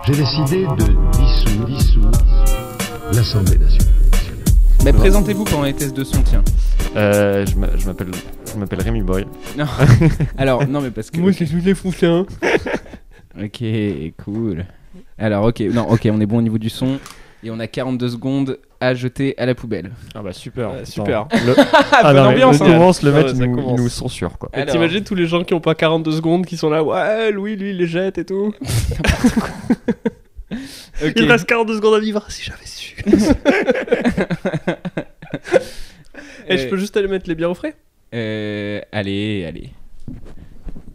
J'ai décidé de dissoudre l'Assemblée nationale. Bah, présentez-vous pendant les tests de son, tiens. Je m'appelle Rémi Boy. Non. Alors, non, mais parce que. Moi, c'est tous les Foussins. Ok, cool. Alors, ok, on est bon au niveau du son. Et on a 42 secondes à jeter à la poubelle. Ah bah super. Super. Bonne ambiance, hein. Commence, le mec, Ouais, il ça nous, commence. il nous censure, quoi. Et Alors. t'imagines tous les gens qui ont pas 42 secondes qui sont là, ouais, Louis, lui, il les jette et tout. Ok. Il reste 42 secondes à vivre, si j'avais su. Et je peux juste aller mettre les bières au frais? Allez.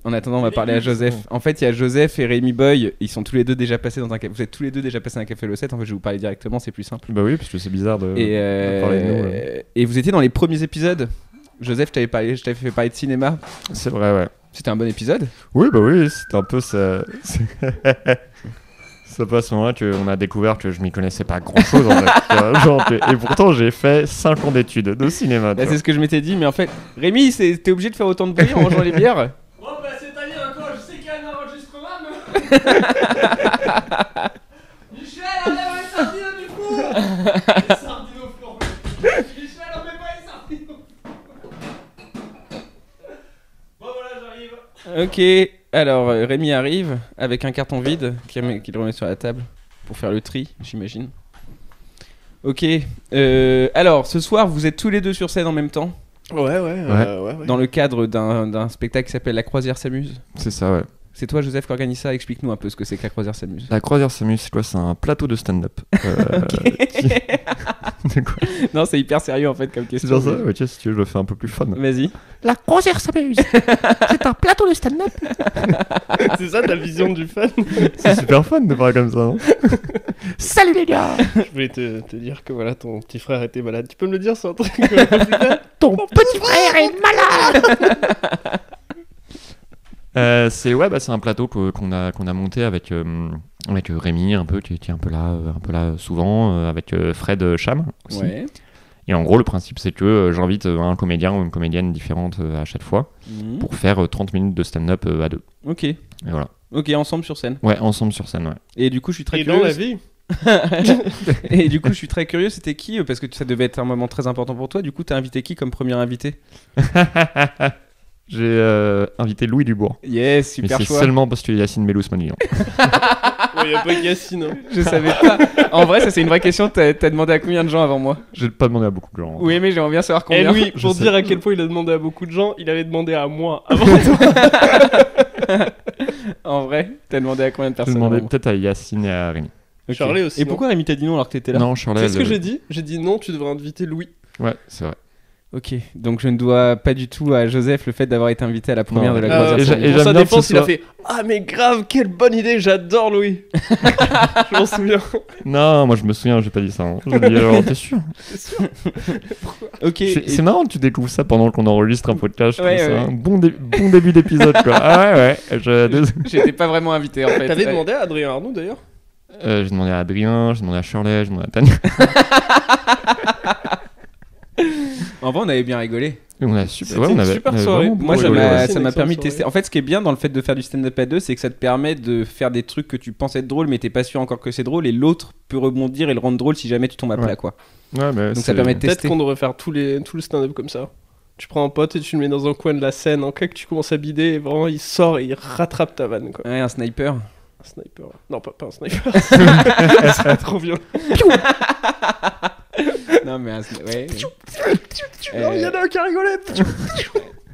En attendant, on va parler à Joseph. En fait, il y a Joseph et Rémi Boy. Ils sont tous les deux déjà passés dans un café. Vous êtes tous les deux déjà passés dans un café Le 7. En fait, je vais vous parler directement, c'est plus simple. Bah oui, parce que c'est bizarre de Et, parler de nous. et vous étiez dans les premiers épisodes. Joseph, je t'avais fait parler de cinéma. C'est vrai, ouais. C'était un bon épisode. Oui, bah oui, c'était un peu ça. C'est pas à ce moment-là qu'on a découvert que je m'y connaissais pas grand-chose, en fait. Et pourtant, j'ai fait 5 ans d'études de cinéma. Là, c'est ce que je m'étais dit. Mais en fait, Rémi, t'es obligé de faire autant de bruit en mangeant les bières. Oh, bah, c'est-à-dire, quoi, je sais qu'il y a un enregistrement, mais. Michel, enlève les sardines du four. Les sardines au four. Michel, on met pas les sardines au four. Bon, voilà, j'arrive. Ok. Alors, Rémi arrive avec un carton vide qu'il le remet sur la table pour faire le tri, j'imagine. Ok. Alors, ce soir, vous êtes tous les deux sur scène en même temps, Ouais. dans le cadre d'un spectacle qui s'appelle La Croisière s'amuse. C'est ça, ouais. C'est toi, Joseph, qui organise ça. Explique-nous un peu ce que c'est que La Croisière s'amuse. La Croisière s'amuse, c'est quoi? C'est un plateau de stand-up. De quoi? Non, c'est hyper sérieux en fait comme C'est question. genre ça? Ouais, tiens, si tu veux, je le fais un peu plus fun. Vas-y. La Croisière s'amuse. C'est un plateau de stand-up. C'est ça ta vision du fun? C'est super fun de parler comme ça, non? Salut les gars. Je voulais te dire que voilà, ton petit frère était malade. Tu peux me le dire, c'est un truc un peu plus clair? Ton petit frère est malade. C'est un plateau qu'on a monté avec Rémi un peu qui est un peu là souvent, avec Fred Cham aussi. Ouais. Et en gros le principe c'est que j'invite un comédien ou une comédienne différente à chaque fois Mhm. pour faire 30 minutes de stand-up à deux. Ok. Et voilà. Ok, ensemble sur scène. Ouais, ensemble sur scène, ouais. Et du coup, je suis très Et curieux. dans la vie? Et du coup, je suis très curieux. C'était qui? Parce que ça devait être un moment très important pour toi. Du coup, t'as invité qui comme premier invité? J'ai invité Louis Dubourg. Yes, Mais super c'est choix. seulement parce que Yacine Bellous m'a dit non. Il y a pas Yacine. Hein. Je savais pas. En vrai, ça c'est une vraie question. T'as demandé à combien de gens avant moi? J'ai pas demandé à beaucoup de gens. Oui, mais j'aimerais bien savoir Et combien. lui, Je pour sais. dire à quel point il a demandé à beaucoup de gens, il avait demandé à moi avant toi. En vrai, t'as demandé à combien de J'ai personnes demandé avant moi? peut-être à Yacine et à Rémi. Ok. Charlie aussi, Et non pourquoi Rémi t'a dit non alors que t'étais là? Non, Charlotte. Tu sais ce que j'ai dit? J'ai dit non, tu devrais inviter Louis. Ouais, c'est vrai. Ok, donc je ne dois pas du tout à Joseph le fait d'avoir été invité à la première Non. de la Ah, croisière. et Samuel. et Pour sa j'aime bien que défense, ce il a soit- fait ah mais grave, quelle bonne idée, j'adore Louis. Je m'en souviens. Non, moi je me souviens, j'ai pas dit ça. Hein. J'ai dit, alors t'es sûr? Ok. C'est marrant que tu découvres ça pendant qu'on enregistre un podcast. Je trouve Ouais, ça ouais. un bon début d'épisode, quoi. Ah ouais. J'étais pas vraiment invité en fait. T'avais demandé à Adrien Arnaud d'ailleurs? J'ai demandé à Adrien, j'ai demandé à Shirley, j'ai demandé à Tania. En vrai, on avait bien rigolé. Et on a super, C'était ouais, on une avait, super on avait soirée. vraiment Moi, beaucoup ça rigolé, m'a ouais. C'est ça une m'a excellente permis de soirée. tester. En fait, ce qui est bien dans le fait de faire du stand-up à deux, c'est que ça te permet de faire des trucs que tu penses être drôles, mais t'es pas sûr encore que c'est drôle, et l'autre peut rebondir et le rendre drôle si jamais tu tombes à plat, Ouais. quoi. Ouais, mais Donc ça c'est- permet de Peut-être tester. qu'on devrait faire tout le stand-up comme ça. Tu prends un pote et tu le mets dans un coin de la scène. En cas que tu commences à bider, et vraiment il sort et il rattrape ta vanne quoi. Ouais, un sniper. Un sniper. Non, pas un sniper. Ça serait trop violent. Non, mais un ouais. Non, il y en a un qui a rigolé.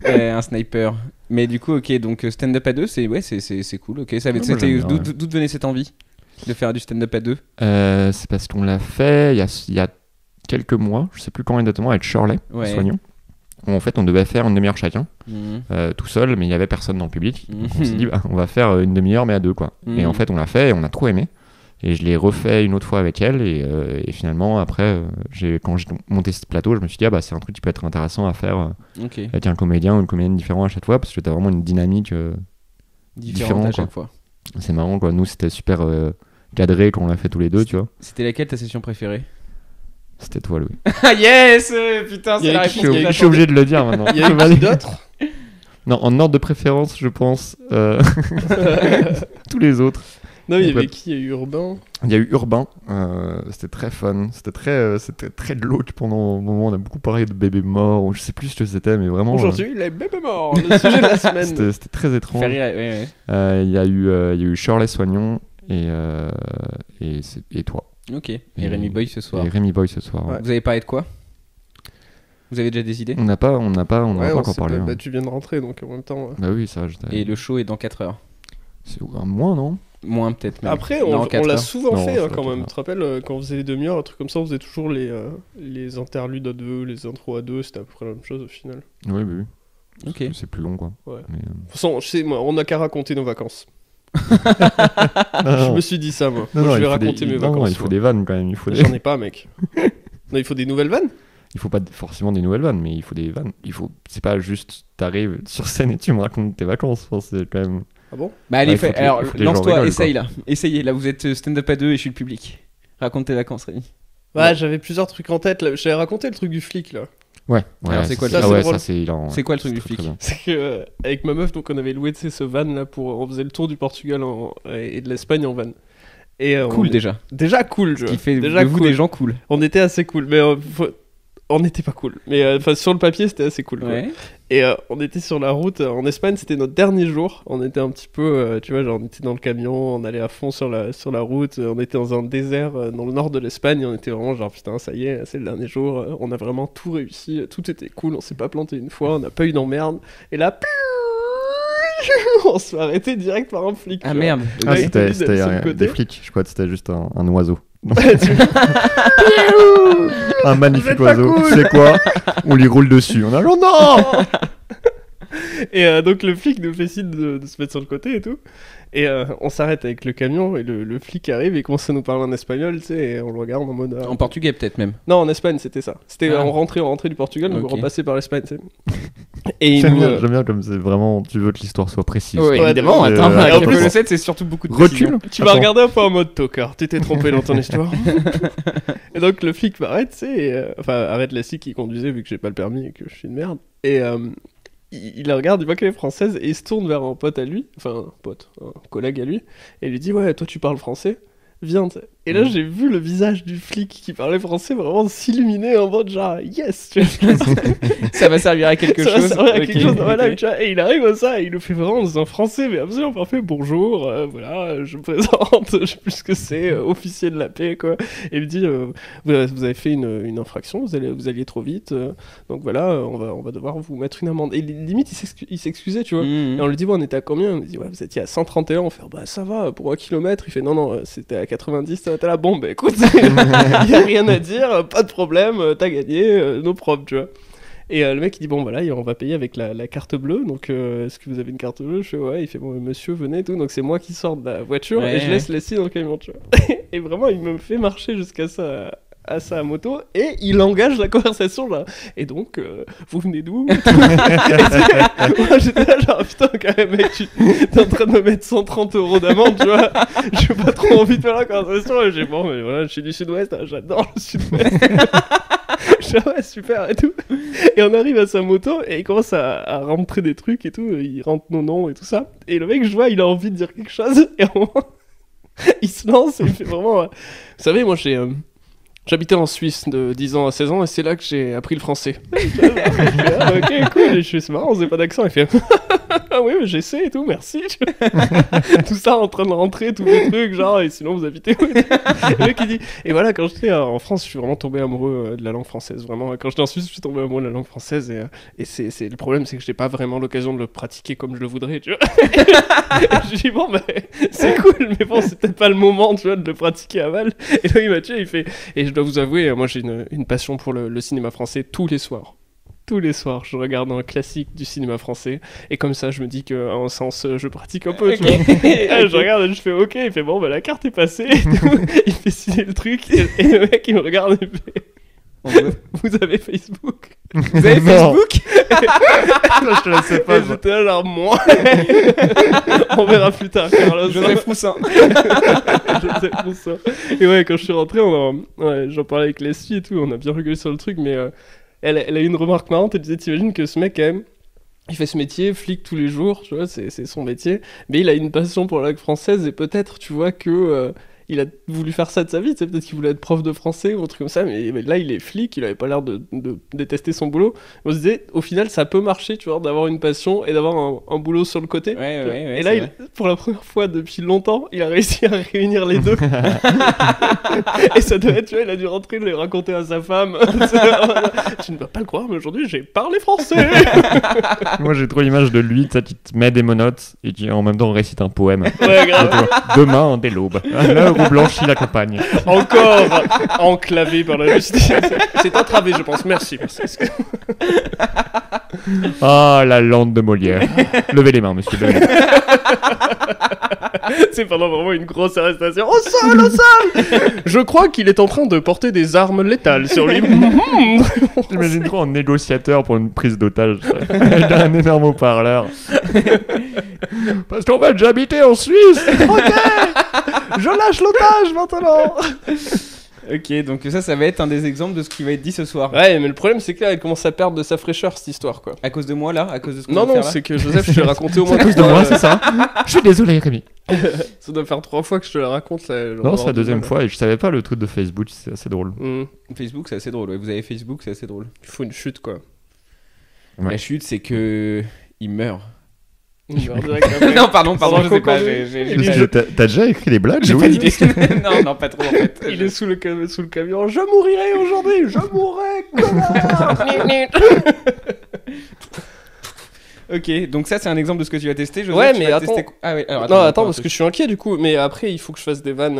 Un sniper. Mais du coup, ok, donc stand-up à deux, c'est cool. Ok, ça avait, Ouais, moi, c'était j'aime bien, d'où venait cette envie de faire du stand-up à deux? C'est parce qu'on l'a fait il y a quelques mois, je sais plus quand exactement, avec Shirley, Ouais. Soignon. Où en fait on devait faire une demi-heure chacun, Mhm. tout seul, mais il y avait personne dans le public. Donc on s'est Mhm. dit, bah, on va faire une demi-heure, mais à deux, quoi. Mhm. Et en fait on l'a fait et on a trop aimé. Et je l'ai refait une autre fois avec elle. Et finalement, après, quand j'ai monté ce plateau, je me suis dit, ah bah c'est un truc qui peut être intéressant à faire Ok. avec un comédien ou une comédienne différent à chaque fois, parce que t'as vraiment une dynamique. Différente à quoi. chaque fois. C'est marrant, quoi. Nous, c'était super cadré quand on l'a fait tous les deux, tu vois. C'était laquelle ta session préférée? C'était toi, Louis. Ah yes, putain, Il y c'est a la qui- réponse. il y a Je suis obligé de le dire maintenant. Il y a eu qui d'autre? Non, en ordre de préférence, je pense. Tous les autres. Non, il y Donc, avait ouais. qui? Il y a eu Urbain. Il y a eu Urbain, c'était très fun, c'était très glauque pendant un moment. On a beaucoup parlé de bébés morts, ou je sais plus ce que c'était, mais vraiment. Aujourd'hui, les bébés morts, le sujet de la semaine. C'était très étrange. Fait rire, ouais. Il y a eu Shirley Soignon et toi. Ok. Et Rémi Boy ce soir. Et Rémi Boy ce soir. Ouais. Vous avez parlé de quoi? Vous avez déjà des idées? On n'a pas Ouais, encore sait parlé. pas. hein. Bah, tu viens de rentrer, donc en même temps. Bah oui, ça. Et le show est dans 4 heures. C'est un mois, non? Moins peut-être même. Après, Non, on 4 l'a heures. souvent Non, fait ça hein, doit quand être même. ça. Tu te rappelles, quand on faisait les demi-heures, un truc comme ça, on faisait toujours les interludes à deux, les intros à deux, c'était à peu près la même chose au final. Oui, oui. Ok. C'est plus long, quoi. Ouais. Mais, De toute façon, je sais, moi, on n'a qu'à raconter nos vacances. non, Je me suis dit ça, moi. non, Moi, non, je vais il faut raconter des... mes non, vacances. il faut moi. des vannes quand même. J'en ai pas, mec. Non, il faut des nouvelles vannes. Il faut pas forcément des nouvelles vannes, mais il faut des vannes. C'est pas juste t'arrives sur scène et tu me racontes tes vacances. Enfin, c'est quand même. Ah bon? Bah allez, Ouais, il faut fais- que- alors il faut que les gens lance-toi, rigolent, essaye là. Essayez, là vous êtes stand-up à deux et je suis le public. Raconte tes vacances, Rémi. Ouais, j'avais plusieurs trucs en tête. Là. J'avais raconté le truc du flic, là. Ouais. Alors, c'est quoi le ah truc ouais, drôle ça c'est hilarant. C'est quoi le truc du très, très flic bien. C'est que avec ma meuf, donc on avait loué ce van là pour. On faisait le tour du Portugal et de l'Espagne en van. Et, Cool on- déjà. Déjà cool, tu vois. Qui fait déjà de vous cool. des gens cool. On était assez cool, mais on n'était pas cool. Mais enfin, sur le papier, c'était assez cool. quoi. Ouais. Et on était sur la route en Espagne, c'était notre dernier jour. On était un petit peu, tu vois, genre on était dans le camion, on allait à fond sur la route. On était dans un désert dans le nord de l'Espagne. On était vraiment genre putain, ça y est, c'est le dernier jour. On a vraiment tout réussi, tout était cool. On s'est pas planté une fois, on n'a pas eu d'emmerde. Et là, on se fait arrêter direct par un flic. Ah tu vois. merde. Ah, Ouais, c'était il était sur le côté. des flics. Je crois que c'était juste un oiseau. Tu- Un Vous magnifique êtes pas oiseau. cool. C'est quoi? On lui roule dessus. On a genre non. Et donc le flic nous fait signe de se mettre sur le côté et tout. Et on s'arrête avec le camion et le flic arrive et commence à nous parler en espagnol, tu sais, et on le regarde en mode... En portugais peut-être même. Non, en Espagne, c'était ça. C'était Ah. on rentrait du Portugal, donc Ok. on repassait par l'Espagne, tu sais. Et il J'aime nous... bien, j'aime bien comme c'est vraiment. Tu veux que l'histoire soit précise. Oui, Ouais, évidemment. de- Attends, à en quel plus point. le 7 c'est surtout beaucoup de Recule. précision. Tu m'as Attends. regardé un peu en mode tocard, tu t'es trompé dans ton histoire. Et donc le flic m'arrête, tu sais, enfin arrête la scie qui conduisait vu que j'ai pas le permis et que je suis une merde. Et il la regarde, il voit qu'elle est française et il se tourne vers un pote à lui, enfin un pote, un collègue à lui, et il lui dit ouais toi tu parles français, viens. Tu sais. Et là j'ai vu le visage du flic qui parlait français vraiment s'illuminer en mode genre yes, tu vois. Ça va servir à quelque Ça va chose. servir à Ok, quelque chose dans ma ok. life, tu vois. Et il arrive à ça, et il le fait vraiment dans un français, mais absolument parfait. Bonjour, voilà, je me présente, je sais plus ce que c'est, officier de la paix, quoi. Et il me dit, vous avez fait une infraction, vous alliez trop vite, donc voilà, on va devoir vous mettre une amende. Et limite, il s'excusait, tu vois. Mhm. Et on lui dit, ouais, on était à combien? On lui dit, ouais, vous étiez à 131. On fait, bah ça va, pour 1 kilomètre. Il fait, non, c'était à 90. T'es là, bon, bah écoute, il y a rien à dire, pas de problème, t'as gagné, no problem, tu vois. Et le mec il dit bon voilà on va payer avec la carte bleue, donc est-ce que vous avez une carte bleue? Je fais ouais. Il fait bon monsieur venez et tout, donc c'est moi qui sors de la voiture Ouais, et je ouais. laisse la scie dans le camion, tu vois. Et vraiment il me fait marcher jusqu'à sa moto et il engage la conversation là. Et donc vous venez d'où? Moi j'étais là genre putain quand même mec, t'es en train de me mettre 130 € d'amende, tu vois. J'ai pas trop envie de faire la conversation et j'ai bon mais voilà je suis du sud-ouest, hein, j'adore le sud-ouest. Je fais ouais super et tout. Et on arrive à sa moto et il commence à rentrer des trucs et tout, il rentre nos noms et tout ça. Et le mec je vois il a envie de dire quelque chose et à un moment il se lance et il fait vraiment... Vous savez moi j'habitais en Suisse de 10 ans à 16 ans et c'est là que j'ai appris le français. Je fais, ah, ok cool, et je fais c'est marrant, on faisait pas d'accent. Il fait ah oui mais j'essaie et tout, merci. Tout ça en train de rentrer, tous les trucs genre et sinon vous habitez où? Et le mec il dit et voilà quand j'étais en France je suis vraiment tombé amoureux de la langue française, vraiment quand j'étais en Suisse je suis tombé amoureux de la langue française et c'est le problème c'est que j'ai pas vraiment l'occasion de le pratiquer comme je le voudrais, tu vois. Je dis bon mais c'est cool mais bon c'est peut-être pas le moment tu vois de le pratiquer à Val. Et là il m'a tué, il fait et je dois vous avouer moi j'ai une passion pour le cinéma français tous les soirs. Tous les soirs, je regarde un classique du cinéma français et comme ça, je me dis qu'à un sens, je pratique un peu. Tu vois. Et je regarde et je fais OK. Il fait bon, bah la carte est passée. Et tout. Il fait signer le truc et le mec il me regarde et fait vous avez Facebook? Vous avez Non. Facebook? Je te laissais pas. Et j'étais là genre moi. On verra plus tard, Carlos. Joseph Roussin. Joseph Roussin. Et ouais, quand je suis rentré, j'en parlais avec Leslie et tout, on a bien rigolé sur le truc, mais elle a eu une remarque marrante, elle disait, t'imagines que ce mec, quand même, Il fait ce métier, flic tous les jours, tu vois, c'est son métier. Mais il a une passion pour la langue française et peut-être, tu vois, que il a voulu faire ça de sa vie. Tu sais, peut-être qu'il voulait être prof de français ou un truc comme ça. Mais là, il est flic, il avait pas l'air de détester son boulot. On se disait, au final, ça peut marcher, tu vois, d'avoir une passion et d'avoir un boulot sur le côté. Ouais, et là, pour la première fois depuis longtemps, il a réussi à réunir les deux. Et ça doit être, tu vois, il a dû rentrer, le raconter à sa femme. Tu ne vas pas le croire, mais aujourd'hui, j'ai parlé français. Moi, j'ai trop l'image de lui, tu sais, qui te met des monotes et qui en même temps récite un poème. Ouais, grave. Demain, dès l'aube, à l'heure où blanchit la campagne. Encore enclavé par la justice. C'est entravé, je pense. Merci. Ah, la lande de Molière. Levez les mains, monsieur. Levez les mains. C'est pendant vraiment une grosse arrestation. Au sol. Je crois qu'il est en train de porter des armes létales sur lui. J'imagine trop un négociateur pour une prise d'otage. Il a un énorme haut-parleur. Parce qu'en fait, j'habitais en Suisse. Ok, je lâche l'otage maintenant. Ok, donc ça va être un des exemples de ce qui va être dit ce soir. Ouais, mais le problème c'est que là, elle commence à perdre de sa fraîcheur cette histoire, quoi. À cause de moi là, à cause de ce qu'on Non, va faire là c'est que Joseph, je te l'ai raconté au moins À cause de moi, c'est ça. Je suis désolé, Rémi. Ça doit faire 3 fois que je te la raconte. Là, Non, c'est la deuxième fois et je savais pas le truc de Facebook, c'est assez drôle. Facebook, c'est assez drôle. Ouais, vous avez Facebook, c'est assez drôle. Il faut une chute, quoi. Ouais. La chute, c'est que il meurt. Non, pardon, je sais pas. T'as déjà écrit des blagues, J'ai Louis pas d'idée. non, pas trop en fait. Il est sous le camion. Je mourirai aujourd'hui. Je mourrai, connard. Ok, donc ça c'est un exemple de ce que tu vas tester. Joseph, Ouais, tu mais vas attends. tester... Ah ouais, alors, Non, attends, parce que je suis inquiet du coup. Mais après, il faut que je fasse des vannes,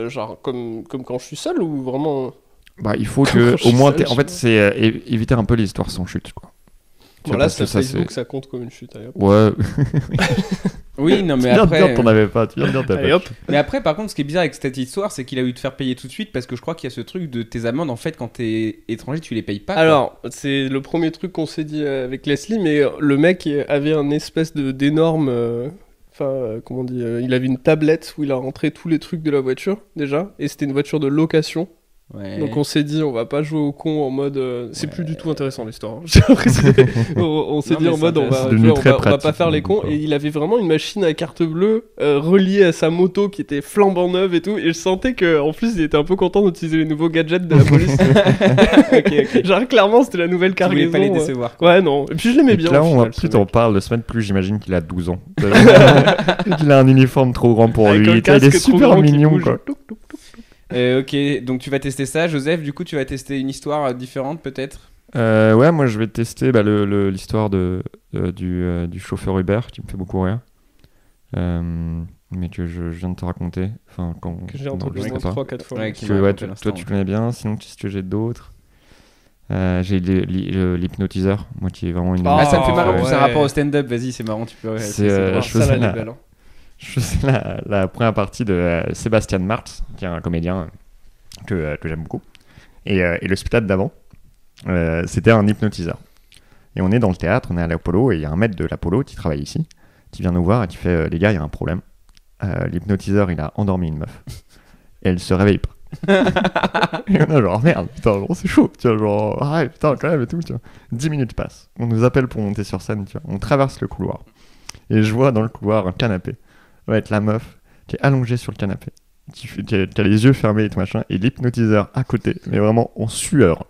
genre comme quand je suis seul ou vraiment. Bah, il faut que, Je au moins, sais, en fait, c'est éviter un peu les histoires sans chute, quoi. Voilà, parce que sur ça, Facebook, c'est- ça compte comme une chute. Allez, hop. Ouais. Oui, non, mais Tu viens de dire après. que t'en avais pas. Tu viens de dire que t'as Allez, pas. hop. Mais après, par contre, ce qui est bizarre avec cette histoire, c'est qu'il a eu te faire payer tout de suite parce que je crois qu'il y a ce truc de tes amendes en fait quand t'es étranger, tu les payes pas. quoi. Alors, c'est le premier truc qu'on s'est dit avec Leslie, mais le mec avait un espèce d'énorme. Enfin, comment on dit il avait une tablette où il a rentré tous les trucs de la voiture, déjà, et c'était une voiture de location. Ouais. Donc on s'est dit, on va pas jouer au con en mode. C'est plus du tout intéressant l'histoire. Hein. J'ai l'impression. on s'est Non, dit mais en c'est mode, on intéressant. va, C'est tu devenu vois, très on va pas pratique, faire les donc, cons. quoi. Et il avait vraiment une machine à carte bleue reliée à sa moto qui était flambant neuve et tout. Et je sentais qu'en plus, il était un peu content d'utiliser les nouveaux gadgets de la police. Ok. Genre, clairement, c'était la nouvelle Tu voulais cargaison. pas les décevoir. Ouais, non. Et puis je l'aimais Et bien. là, au final, plus ce t'en mec. parles de semaine, plus j'imagine qu'il a 12 ans. Il a un uniforme trop grand pour Avec lui. un Il casque est trop super grand qui mignon, bouge. quoi. Touc, touc, touc. Ok, donc tu vas tester ça, Joseph. Du coup, tu vas tester une histoire différente peut-être. Ouais, moi je vais tester l'histoire du chauffeur Uber qui me fait beaucoup rire. Mais que je viens de te raconter. Enfin, quand Que j'ai on entendu enregistre pas. 3-4 fois. Ouais, qui Que, m'a ouais, raconté l'instant, toi tu connais bien, sinon qu'est-ce que j'ai d'autres j'ai l'hypnotiseur, moi qui est vraiment une. Ah, ça me fait marrer en plus ouais. un rapport au stand-up. Vas-y, c'est marrant, tu peux. C'est, drôle. je faisais Ça, là, elle est la- belle, hein. Je faisais la première partie de Sébastien Martz, qui est un comédien que j'aime beaucoup. Et le spectacle d'avant, c'était un hypnotiseur. Et on est dans le théâtre, on est à l'Apollo, et il y a un maître de l'Apollo qui travaille ici, qui vient nous voir et qui fait les gars, il y a un problème. L'hypnotiseur, il a endormi une meuf. Et elle se réveille pas. Et on a genre, merde, putain, genre, c'est chaud. Tu vois, genre, ah, putain, quand même, et tout. Tu vois. 10 minutes passent. On nous appelle pour monter sur scène, tu vois. On traverse le couloir. Et je vois dans le couloir un canapé. Ouais, être la meuf qui est allongée sur le canapé. Qui a les yeux fermés et tout machin. Et l'hypnotiseur à côté, mais vraiment en sueur.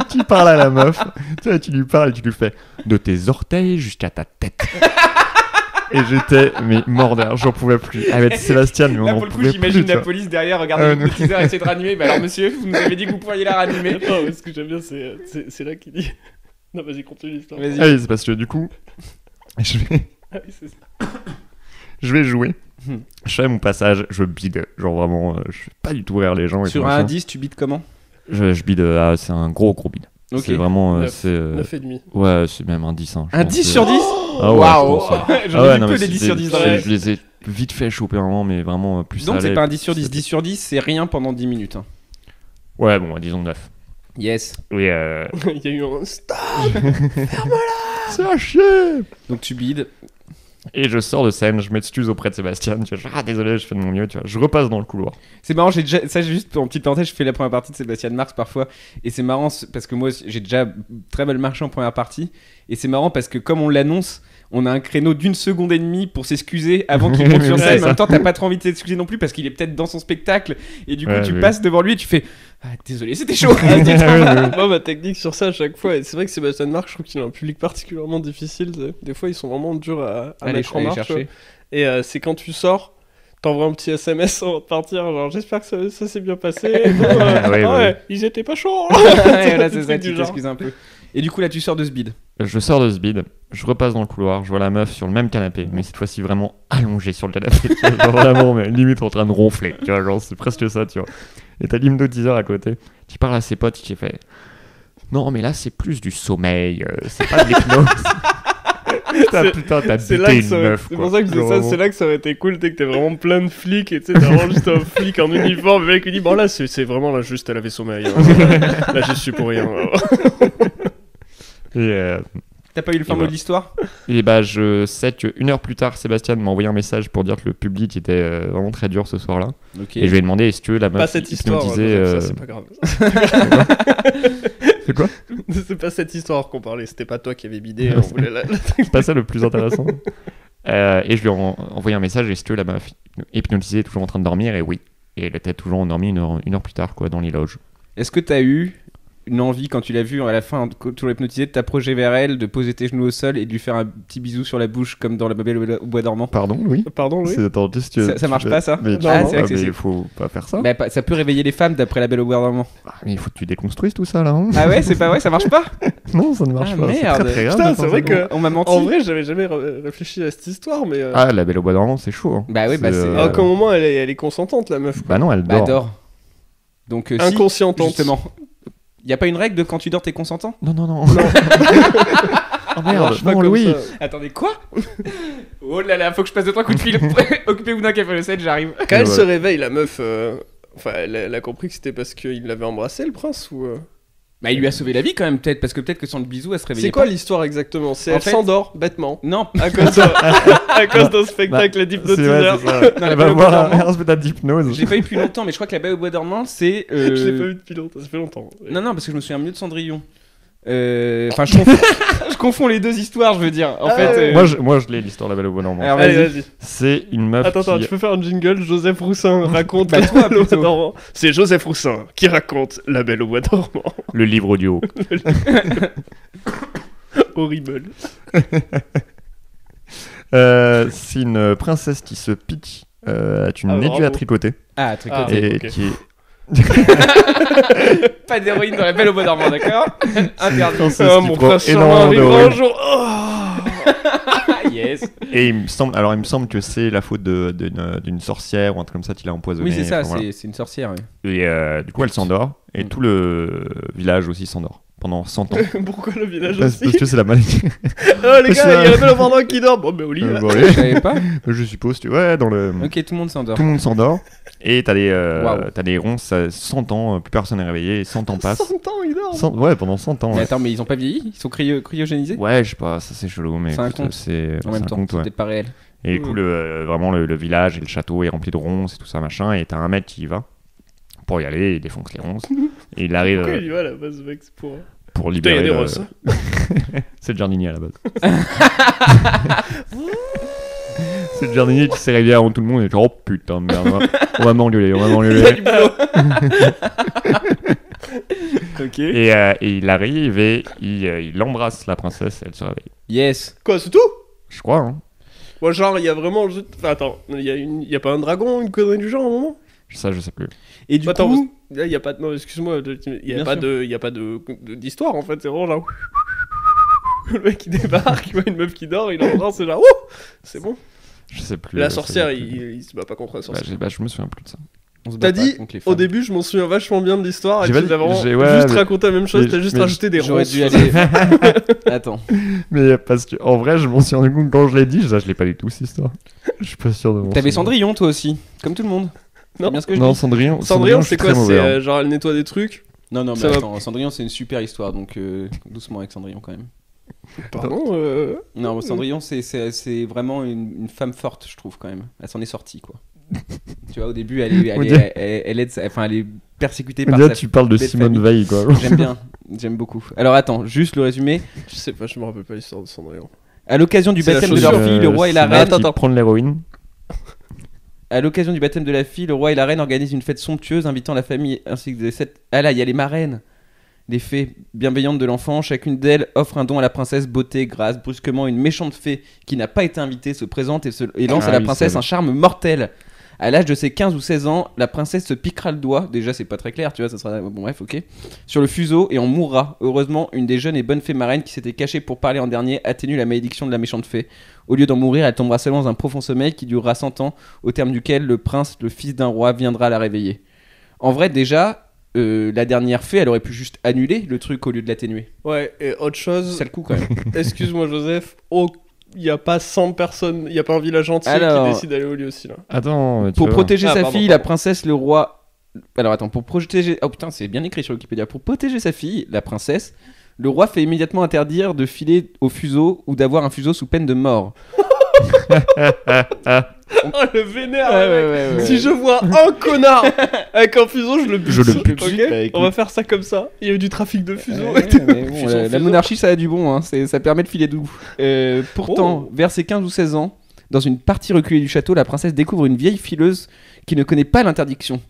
Tu parles à la meuf. Tu vois, tu lui parles et tu lui fais de tes orteils jusqu'à ta tête. Et j'étais mais mort d'air, j'en pouvais plus. Avec Sébastien, mais on Là, en pour le coup, pouvait j'imagine plus. tu la vois. police derrière regarder Ah, le non. hypnotiseur essayer de ranimer. Bah alors, monsieur, vous nous avez dit que vous pourriez la ranimer. Non, mais ce que j'aime bien, c'est là qu'il dit. Non, vas-y, continue l'histoire. Vas-y. Ah oui, c'est parce que du coup, je vais jouer. Je fais mon passage, je bide. Genre vraiment, je fais pas du tout rire les gens. Et Sur tout un machin. 10, tu bides comment? Je bide, c'est un gros bide. Ok. C'est vraiment. Neuf. c'est, 9,5. ouais, c'est même un 10. Hein, je Un pense 10 que- sur 10? Ah ouais, Waouh. je pense, ouais. J'en Ah ai ouais, vu non, peu mais des 10 c'était- sur 10 dans la vie. Je les ai vite fait choper un moment, mais vraiment plus Donc ça c'est allait, pas un 10 sur plus 10. c'était- 10 sur 10, c'est rien pendant 10 minutes. hein. Ouais, bon, disons 9. Yes. Oui, Il y a eu un stop. c'est à chier. Donc tu bides. Et je sors de scène, je m'excuse auprès de Sébastien, tu vois, ah désolé, je fais de mon mieux, tu vois. Je repasse dans le couloir. C'est marrant, j'ai juste en petite parenthèse, je fais la première partie de Sébastien Marx parfois, et c'est marrant parce que moi j'ai déjà très mal marché en première partie, Et c'est marrant parce que comme on l'annonce, on a un créneau d'1 seconde et demie pour s'excuser avant qu'il monte sur Ouais, scène. ça. En même temps, t'as pas trop envie de s'excuser non plus parce qu'il est peut-être dans son spectacle. Et du coup, Ouais, tu oui. passes devant lui et tu fais désolé, c'était chaud. Moi, ma technique sur ça à chaque fois, et c'est vrai que Sébastien Marc, je trouve qu'il a un public particulièrement difficile. Tu sais. Des fois, ils sont vraiment durs à Allez, mettre en allez marche. chercher. Et c'est quand tu sors, t'envoies un petit SMS avant de partir, genre j'espère que ça s'est bien passé. Ouais. Ils étaient pas chauds. Ouais, voilà, c'est Des ça, trucs tu du genre. t'excuses un peu. Et du coup, là, tu sors de ce bide. Je sors de ce bide, je repasse dans le couloir, je vois la meuf sur le même canapé, mais cette fois-ci vraiment allongée sur le canapé. Tu vois, genre vraiment, mais limite en train de ronfler. Tu vois, genre c'est presque ça, tu vois. Et t'as l'hypnotiseur à côté qui parle à ses potes qui fait non, mais là c'est plus du sommeil, c'est pas de l'hypnose. Putain, t'as C'est là buté que ça une aurait- meuf. c'est quoi. pour ça que je disais Genre ça, vraiment. c'est là que ça aurait été cool, t'es que t'es vraiment plein de flics et tu sais, t'as vraiment juste un flic en uniforme, le mec qui dit bon là c'est vraiment là juste elle avait sommeil. Hein. Là j'y suis pour rien. Et, T'as pas eu le fin mot voilà. de l'histoire? et bah je sais que 1 heure plus tard, Sébastien m'a envoyé un message pour dire que le public était vraiment très dur ce soir-là. Ok. Et je lui ai demandé est-ce que la meuf Pas cette histoire, hypnotisée, ça c'est pas grave. C'est quoi? C'est pas cette histoire qu'on parlait, c'était pas toi qui avais bidé, on voulait la... C'est pas ça le plus intéressant. Et je lui ai envoyé un message est-ce que la meuf hypnotisée est toujours en train de dormir? Et oui. Et elle était toujours endormie 1 heure plus tard, quoi, dans les loges. Est-ce que t'as eu une envie, quand tu l'as vue à la fin, toujours hypnotisé, de t'approcher vers elle, de poser tes genoux au sol et de lui faire un petit bisou sur la bouche comme dans La Belle au Bois dormant? Pardon, oui. Pardon, oui. Attends, qu'est-ce que Ça marche pas, ça? Mais, Non, Ah, c'est vrai que mais c'est- il faut pas faire ça. Bah, ça peut réveiller les femmes d'après La Belle au Bois dormant. Ah, mais il faut que tu déconstruises tout ça là. Hein. Ah ouais, c'est pas vrai, ça marche pas? Non, ça ne marche Ah, pas. C'est merde. très, très grave Putain, de c'est penser vrai comme- que- On m'a menti. En vrai, j'avais jamais réfléchi à cette histoire, mais... Ah, la Belle au Bois dormant, c'est chaud. Hein. Bah oui, bah c'est- À aucun moment elle est consentante, la meuf. Bah non, elle Bah dort. dors. Donc si, Inconscientante. justement. Y a pas une règle de quand tu dors t'es consentant? Non, non, non. Oh Ça merde, marche pas non, comme Louis. ça. Attendez, quoi? Oh là là, faut que je passe 2-3 coups de fil. Occupez-vous d'un café le 7, j'arrive. Quand elle Ouais. se réveille, la meuf... Enfin, elle a compris que c'était parce qu'il l'avait embrassé, le prince, ou... Bah il lui a sauvé la vie quand même, peut-être, parce que peut-être que sans le bisou, elle se réveillait C'est quoi pas. l'histoire exactement? C'est En elle fait- s'endort, bêtement, Non, à cause à cause d'un spectacle C'est d'hypnotiseur. ouais, c'est ça. Non, la Elle va Belle au Bois voir dormant. un spectacle d'hypnose. je l'ai pas eu depuis longtemps, mais je crois que La Belle au Bois dormant, c'est... Je l'ai pas vu depuis longtemps, ça fait longtemps. Non, non, parce que je me souviens mieux de Cendrillon. Enfin, je confonds... je confonds les deux histoires, je veux dire. En Ah fait... ouais. Moi, je l'ai l'histoire de la Belle au Bois dormant. Alors, Allez, vas-y. vas-y. C'est une meuf Attends, qui... tu peux faire un jingle. Joseph Roussin raconte Bah, La toi, Belle au Bois plutôt. dormant. C'est Joseph Roussin qui raconte La Belle au Bois dormant. Le livre audio. Horrible. C'est une princesse qui se pique une Ah, aiguille bravo. à tricoter. Ah, tricoter. Et ok. qui est... Pas d'héroïne dans La Belle au Bois dormant, d'accord? Interdit. princesse Ah, qui mon prend prince charmant énormément arrivera un d'héroïne. jour. Oh Ah, yes. Et il me semble que c'est la faute d'une sorcière ou un truc comme ça qui l'a empoisonné. Oui, c'est ça, enfin, voilà. c'est une sorcière. Oui. Et du coup, elle s'endort. Et tout le village aussi s'endort pendant 100 ans. Pourquoi le village parce aussi? que c'est la maladie. Oh les Parce gars, il y a que- la Belle au Bois dormant qui dort. Bon, ben au lit. là. Bon, Je allez, savais pas. je suppose. Ouais, dans le... Ok, tout le monde s'endort. Tout le monde s'endort. Et t'as Waouh. des ronces, 100 ans, plus personne n'est réveillé. Et 100 ans passent. 100 ans, il dort. Ouais, pendant 100 ans. Mais Ouais, attends, mais ils ont pas vieilli? Ils sont cryogénisés? ouais je sais pas, ça c'est chelou. Mais C'est un écoute, conte. c'est En c'est même un temps, conte, c'est ouais. peut-être pas réel. Et du coup, vraiment, le village et le château est rempli de ronces et tout ça, machin. Et t'as un mec qui y va pour y aller, il défonce les ronces. Et il arrive Pourquoi il y va à la base, mec? C'est pour. pour Putain, il y a libérer. des roses. C'est le jardinier à la base. C'est le jardinier qui s'est réveillé avant tout le monde et dit oh putain de merde, on va m'engueuler, on va m'engueuler. Ok. Et il arrive et il embrasse la princesse et elle se réveille. Yes. Quoi, c'est tout? Je crois, hein. Moi, genre, il y a vraiment juste. Enfin, attends, il y a pas un dragon, une connerie du genre à un moment? Ça, je sais plus. Et du Attends, coup, là, il y a pas de. Non, excuse-moi, il y a Bien pas sûr. de. Il y a pas d'histoire en fait, c'est vraiment genre. Le mec il débarque, il voit une meuf qui dort, il embrasse, c'est genre. Oh c'est bon. Je sais plus. La je sais sorcière, plus. il se bat pas contre la sorcière. Je me souviens plus de ça. on se bat T'as pas dit, contre les au femmes. début, je m'en souviens vachement bien de l'histoire, et J'ai tu pas l'as dit- vraiment j'ai- ouais, juste mais- raconté la même chose, mais- t'as juste mais rajouté des J'aurais ronces. dû aller. Attends. Mais parce que en vrai, je m'en suis rendu compte quand je l'ai dit, je l'ai pas du tout cette histoire. Je suis pas sûr de mon. T'avais souvenir. Cendrillon, toi aussi, comme tout le monde. Non. C'est bien ce que je Non, dis. Cendrillon. Cendrillon, je suis c'est quoi? très C'est mauvais, hein. genre elle nettoie des trucs. Non, non, mais Ça va. attends, Cendrillon, c'est une super histoire, donc doucement avec Cendrillon quand même. Pardon Non, mais Cendrillon, c'est vraiment une femme forte, je trouve quand même. Elle s'en est sortie, quoi. Tu vois, au début, elle est persécutée On par dirait sa. tu parles de belle Simone famille. Veil, quoi. J'aime bien. J'aime beaucoup. Alors attends, juste le résumé. Je sais pas, je me rappelle pas l'histoire de Cendrillon. À l'occasion du C'est la baptême de leur chaussure. fille, le roi et la c'est reine. Matt qui prend de l'héroïne. À l'occasion du baptême de la fille, le roi et la reine organisent une fête somptueuse invitant la famille ainsi que des sept. Ah là, il y a les marraines. Les fées bienveillantes de l'enfant, chacune d'elles offre un don à la princesse beauté, grâce. Brusquement, une méchante fée qui n'a pas été invitée se présente et lance à la oui, princesse c'est un charme mortel. À l'âge de ses 15 ou 16 ans, la princesse se piquera le doigt, déjà c'est pas très clair, tu vois, ça sera... Bon bref, ok. Sur le fuseau et en mourra. Heureusement, une des jeunes et bonnes fées marraines qui s'était cachée pour parler en dernier atténue la malédiction de la méchante fée. Au lieu d'en mourir, elle tombera seulement dans un profond sommeil qui durera 100 ans, au terme duquel le prince, le fils d'un roi, viendra la réveiller. En vrai, déjà... la dernière fée, elle aurait pu juste annuler le truc au lieu de l'atténuer. Ouais, et autre chose, C'est le coup quand même. excuse-moi Joseph, il y a pas 100 personnes, il y a pas un village entier Alors- qui décide d'aller au lieu aussi là. Attends, tu Pour vois. protéger Ah, sa pardon, fille, pardon. la princesse, le roi. Alors attends, pour protéger. Oh putain, c'est bien écrit sur Wikipédia. Pour protéger sa fille, la princesse, le roi fait immédiatement interdire de filer au fuseau ou d'avoir un fuseau sous peine de mort. Oh le vénère Ouais, le mec. ouais, ouais, ouais. Si je vois un connard avec un fuseau, je le bute. Je le bute. Ok, Bah, écoute. on va faire ça comme ça. Il y a eu du trafic de fuseaux. Ouais, mais bon, Fuseau, la fuseau. monarchie, ça a du bon, hein. Ça permet de filer doux. Pourtant, vers ses 15 ou 16 ans, dans une partie reculée du château, la princesse découvre une vieille fileuse qui ne connaît pas l'interdiction.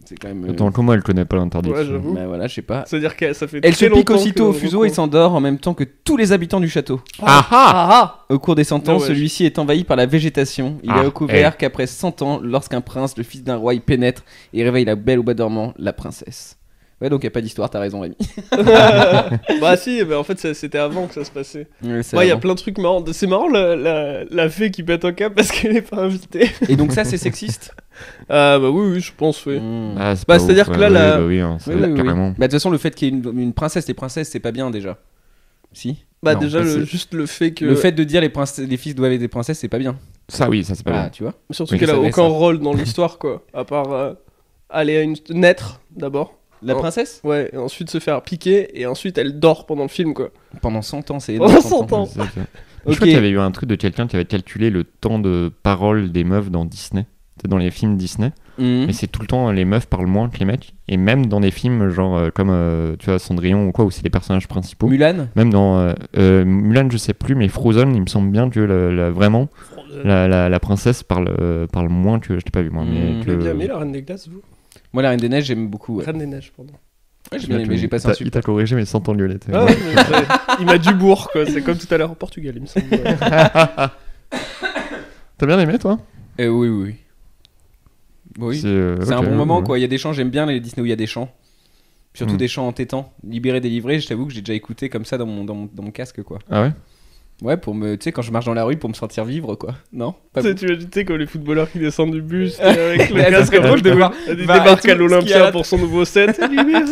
C'est quand même. Attends, comment elle connaît pas Ouais, l'interdiction? j'avoue. Bah voilà, je sais pas. C'est-à-dire que ça fait Elle se très pique longtemps aussitôt au que- fuseau et s'endort en même temps que tous les habitants du château. Ah Au cours des 100 ans, Ah ouais, celui-ci est envahi par la végétation. Il Ah, a découvert qu'après 100 ans, lorsqu'un prince, le fils d'un roi, y pénètre et réveille la belle au bas dormant, la princesse. Ouais, donc y a pas d'histoire, t'as raison, Rémi. Bah si, mais en fait c'était avant que ça se passait. Ouais, c'est Ouais, il y a avant. plein de trucs marrants. C'est marrant la fée qui pète un câble parce qu'elle est pas invitée. Et donc, ça, c'est sexiste. Ah bah oui, je pense, oui. Mmh. Ah, c'est Bah, pas c'est-à-dire ouf, que là, ouais, la- bah oui, hein, ça, Oui, oui, oui. carrément. Bah, de toute façon, le fait qu'il y ait une princesse, les princesses, c'est pas bien déjà. Si. Bah Non, déjà, ça, c'est- juste le fait que... Le fait de dire les fils doivent être des princesses, c'est pas bien. Ça, oui, ça c'est pas Ah, bien. tu vois. Surtout Oui, qu'elle je a savais aucun ça. rôle dans l'histoire, quoi. À part aller à naître, d'abord. La Oh. princesse Ouais, et ensuite se faire piquer, et ensuite elle dort pendant le film, quoi. Pendant 100 ans, c'est Pendant énorme. 100 ans. C'est ça, c'est- Je Ok. crois qu'il y avait eu un truc de quelqu'un qui avait calculé le temps de parole des meufs dans Disney. C'est dans les films Disney. Mmh. Et c'est tout le temps les meufs parlent moins que les mecs. Et même dans des films genre comme tu vois Cendrillon ou quoi où c'est les personnages principaux. Mulan. Même dans Mulan je sais plus mais Frozen il me semble bien que vraiment la princesse parle moins que je l'ai pas vu moi. Mais Mm. que... Vous avez bien aimé la Reine des Glaces, vous Moi, la Reine des Neiges, j'aime beaucoup. Ouais. Reine des Neiges, pardon. Ouais, j'ai bien aimé, j'ai passé un Il t'a corrigé mais sans ton violette. Ah ouais, mais il m'a du bourre, quoi. C'est comme tout à l'heure au Portugal, il me semble. Ouais. T'as bien aimé toi? Oui, oui, oui. Oui. C'est un ok, bon moment, ouais. quoi. Il y a des chants, j'aime bien les Disney où il y a des chants. Surtout Mm. des chants entêtants. Libéré, délivré, je t'avoue que j'ai déjà écouté comme ça dans mon casque, quoi. Ah ouais? Ouais, pour me. Tu sais, quand je marche dans la rue, pour me sentir vivre, quoi. Non Pas Tu sais, bon. tu imagines, tu sais, comme les footballeurs qui descendent du bus avec le Ça casque serait drôle de voir. Il Bah, débarque tout à ce qu'il y l'Olympia a- pour son nouveau set. Libéré,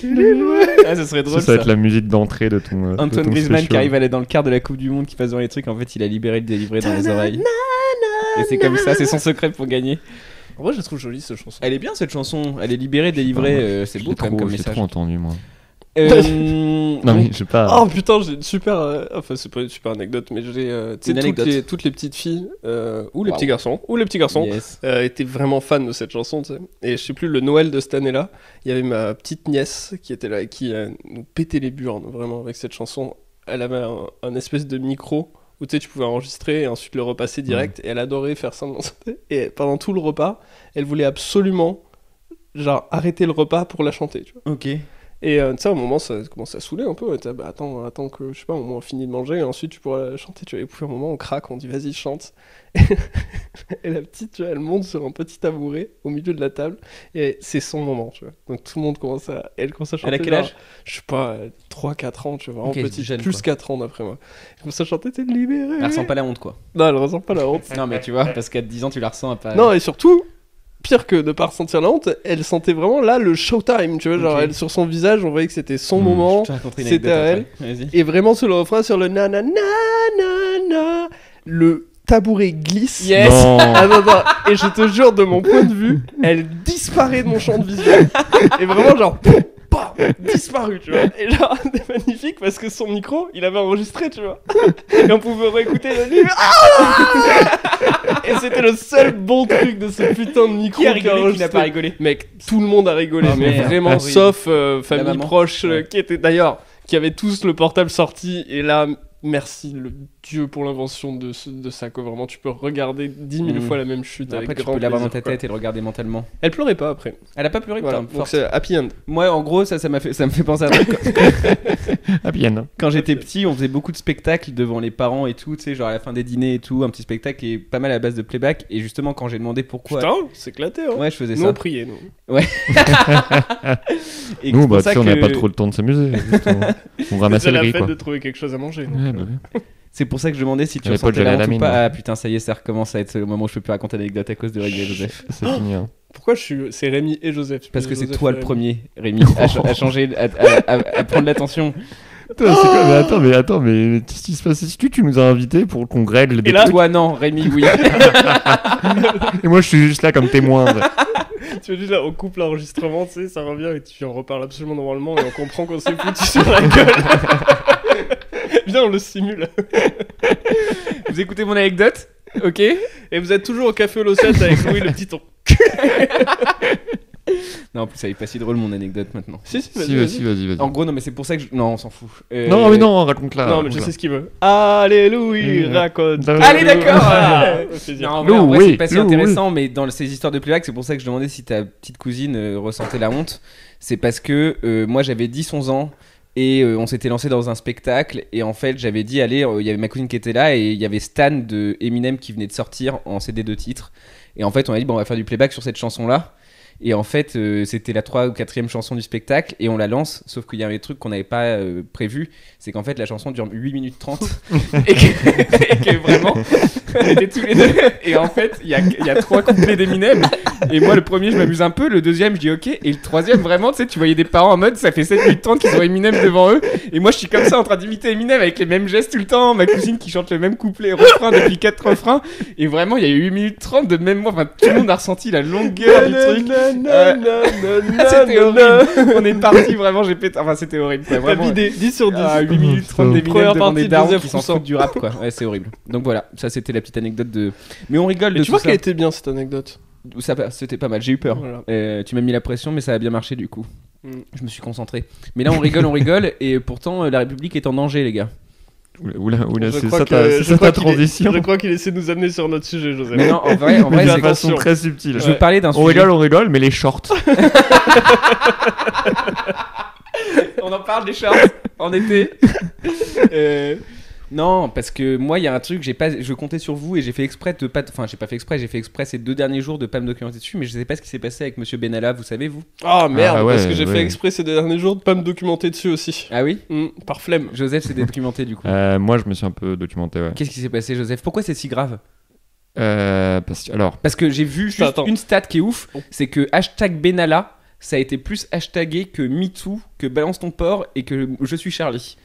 délivré. Ah, ça serait drôle, Ça va être la musique d'entrée de ton. de Antoine ton Griezmann special. qui arrive à aller dans le quart de la Coupe du Monde, qui passe dans les trucs, en fait, il a libéré le délivré dans les oreilles. Et c'est comme ça, c'est son secret pour gagner. En vrai, je la trouve jolie cette chanson. Elle est bien cette chanson, elle est libérée, délivrée, c'est Je beau l'ai quand même trop- comme je l'ai message. trop entendu moi. Non Non mais je sais pas. Oh putain, j'ai une super. Enfin, c'est pas une super anecdote, mais j'ai. Tu sais, Une anecdote. toutes les petites filles, ou les Wow. petits garçons, Yes. étaient vraiment fans de cette chanson, tu sais. Et je sais plus, le Noël de cette année-là, il y avait ma petite nièce qui était là et qui nous pétait les burnes, vraiment, avec cette chanson. Elle avait un espèce de micro où tu sais, tu pouvais enregistrer et ensuite le repasser direct. Et elle adorait faire ça dans sa tête. Et pendant tout le repas, elle voulait absolument, genre, arrêter le repas pour la chanter, tu vois. Ok. Et tu sais, à un moment, ça commence à saouler un peu. Elle était, bah, attends que, je sais pas, au moins on finit de manger et ensuite tu pourras la chanter. Tu vois. Et puis à un moment, on craque, on dit vas-y, chante. Et la petite, tu vois, elle monte sur un petit tabouret au milieu de la table et c'est son moment, tu vois. Donc tout le monde elle commence à chanter. Elle a quel genre, âge? je sais pas, 3-4 ans, tu vois, vraiment Ok, petite, jeune, plus quoi. 4 ans d'après moi. Elle commence à chanter, t'es libéré. Elle ressent pas la honte, quoi. Non, elle ressent pas la honte. Non, mais tu vois, parce qu'à 10 ans, tu la ressens à pas. Non, et surtout, pire que de pas ressentir la honte, elle sentait vraiment là le showtime, tu vois, genre Ok. elle, sur son visage, on voyait que c'était son Hmm. moment. Je te raconterai une C'était anecdote à après. Vas-y. Et vraiment sur le refrain, sur le na na na na na, le tabouret glisse. Yes. Non. Attends. Et je te jure, de mon point de vue, elle disparaît de mon champ de vision. Et vraiment, genre, bam, genre disparu, tu vois. Et genre, c'était magnifique parce que son micro, il avait enregistré, tu vois. Et on pouvait réécouter le livre. Et c'était le seul bon truc de ce putain de micro Qui a rigolé, qui n'a enregistré. pas rigolé? Mec, tout le monde a rigolé, Oh, mais merde. vraiment, Horrible. sauf famille maman. proche Ouais. qui était d'ailleurs, qui avaient tous le portable sorti. Et là, merci le Dieu pour l'invention de ça, quoi. Vraiment, tu peux regarder 10 000 fois la même chute avec Après, tu grand peux l'avoir dans ta plaisir, quoi. tête et le regarder mentalement. Elle pleurait pas après. Elle a pas pleuré, Voilà. putain. Donc fort. c'est happy end. Moi, en gros, ça me fait penser à un truc. Ah bien. Quand j'étais petit, on faisait beaucoup de spectacles devant les parents et tout, tu sais, genre à la fin des dîners et tout, un petit spectacle qui est pas mal à base de playback. Et justement, quand j'ai demandé pourquoi. Putain, c'est éclaté, hein. Ouais, je faisais Nous ça. on priait, nous. Et Nous, c'est pour bah, ça tu sais, on n'a que- pas trop le temps de s'amuser. Juste, on ramassait C'est le la riz, fête quoi. de trouver quelque chose à manger. donc, Ouais, bah oui. C'est pour ça que je demandais si tu À l'époque, ressentais la j'allais à honte la ou pas. mine, Ah putain, ça y est, ça recommence à être le moment où je peux plus raconter l'anecdote à cause de Rémi et Joseph. C'est fini. Hein. Pourquoi c'est Rémi et Joseph? Parce que c'est Joseph toi et le Rémi. premier, Rémi, à changer, à prendre l'attention. Putain, c'est quoi mais attends, mais qu'est-ce qui se passe? Est-ce que tu nous as invités pour qu'on règle des Et là, trucs? Toi non, Rémi oui. Et moi, je suis juste là comme témoin. Tu veux dire, là, on coupe l'enregistrement, tu sais, ça revient et tu en reparles absolument normalement et on comprend qu'on s'est foutu sur la gueule. Viens, on le simule. Vous écoutez mon anecdote? Ok. Et vous êtes toujours au café au Losset avec Louis le petit ton. Non, en plus, ça est pas si drôle mon anecdote maintenant. Si, si, Si, vas-y. En gros, non, mais c'est pour ça que non, on s'en fout. Non, mais non, raconte-la. Non, mais je sais ce qu'il veut. Alléluia, raconte. Allez, d'accord. Ah, ça fait plaisir. Non, en vrai, Lou, oui, c'est pas si Lou, intéressant, mais dans ces histoires de playback, c'est pour ça que je demandais si ta petite cousine ressentait la honte. C'est parce que moi j'avais 10-11 ans et on s'était lancé dans un spectacle et en fait j'avais dit allez, il y avait ma cousine qui était là et il y avait Stan de Eminem qui venait de sortir en CD de titres. Et en fait on a dit bon, on va faire du playback sur cette chanson là. Et en fait, c'était la 3e ou 4e chanson du spectacle et on la lance, sauf qu'il y a un truc qu'on n'avait pas prévu, c'est qu'en fait la chanson dure 8 minutes 30 et que vraiment, on était tous les deux. Et en fait, il y a 3 couplets d'Eminem et moi le premier je m'amuse un peu, le deuxième je dis ok, et le troisième vraiment, tu sais, tu voyais des parents en mode ça fait 7 minutes 30 qu'ils ont Eminem devant eux et moi je suis comme ça en train d'imiter Eminem avec les mêmes gestes tout le temps, ma cousine qui chante le même couplet et refrain depuis 4 refrains et vraiment il y a eu 8 minutes 30 de même moi, enfin tout le monde a ressenti la longueur du truc. C'était horrible. On est parti vraiment, j'ai pété. Enfin, c'était horrible. Quoi. T'as Vraiment. mis des 10 sur 10. 8 minutes 30 des Première devant partie des de darons Joseph qui s'en Rousseau. foutent du rap quoi. Ouais, c'est horrible. Donc voilà, ça c'était la petite anecdote de. Mais on rigole de Mais tout tu vois ça. qu'elle était bien cette anecdote. C'était pas mal. J'ai eu peur. Voilà. Tu m'as mis la pression, mais ça a bien marché du coup. Mm. Je me suis concentré. Mais là, on rigole, et pourtant la République est en danger, les gars. Oula, Je c'est crois ça que- ta je crois qu'il est- transition. Je crois qu'il essaie de nous amener sur notre sujet, Joseph. Mais non, en vrai, Mais c'est de façon attention. très subtile. Je veux parler d'un On sujet. rigole, mais les shorts. On en parle des shorts en été. Non, parce que moi, il y a un truc, je comptais sur vous et j'ai fait exprès de pas. Enfin, j'ai pas fait exprès, j'ai fait exprès ces 2 derniers jours de pas me documenter dessus, mais je sais pas ce qui s'est passé avec Monsieur Benalla, vous savez, vous? Ah merde, Ah ouais, parce que j'ai ouais. fait exprès ces derniers jours de pas me documenter dessus aussi. Ah oui? Par flemme. Joseph s'est documenté du coup. Moi, je me suis un peu documenté, ouais. Qu'est-ce qui s'est passé, Joseph? Pourquoi c'est si grave? Alors, Parce que j'ai vu juste Attends. une stat qui est ouf, c'est que hashtag Benalla, ça a été plus hashtagué que MeToo, que Balance ton porc et que Je suis Charlie.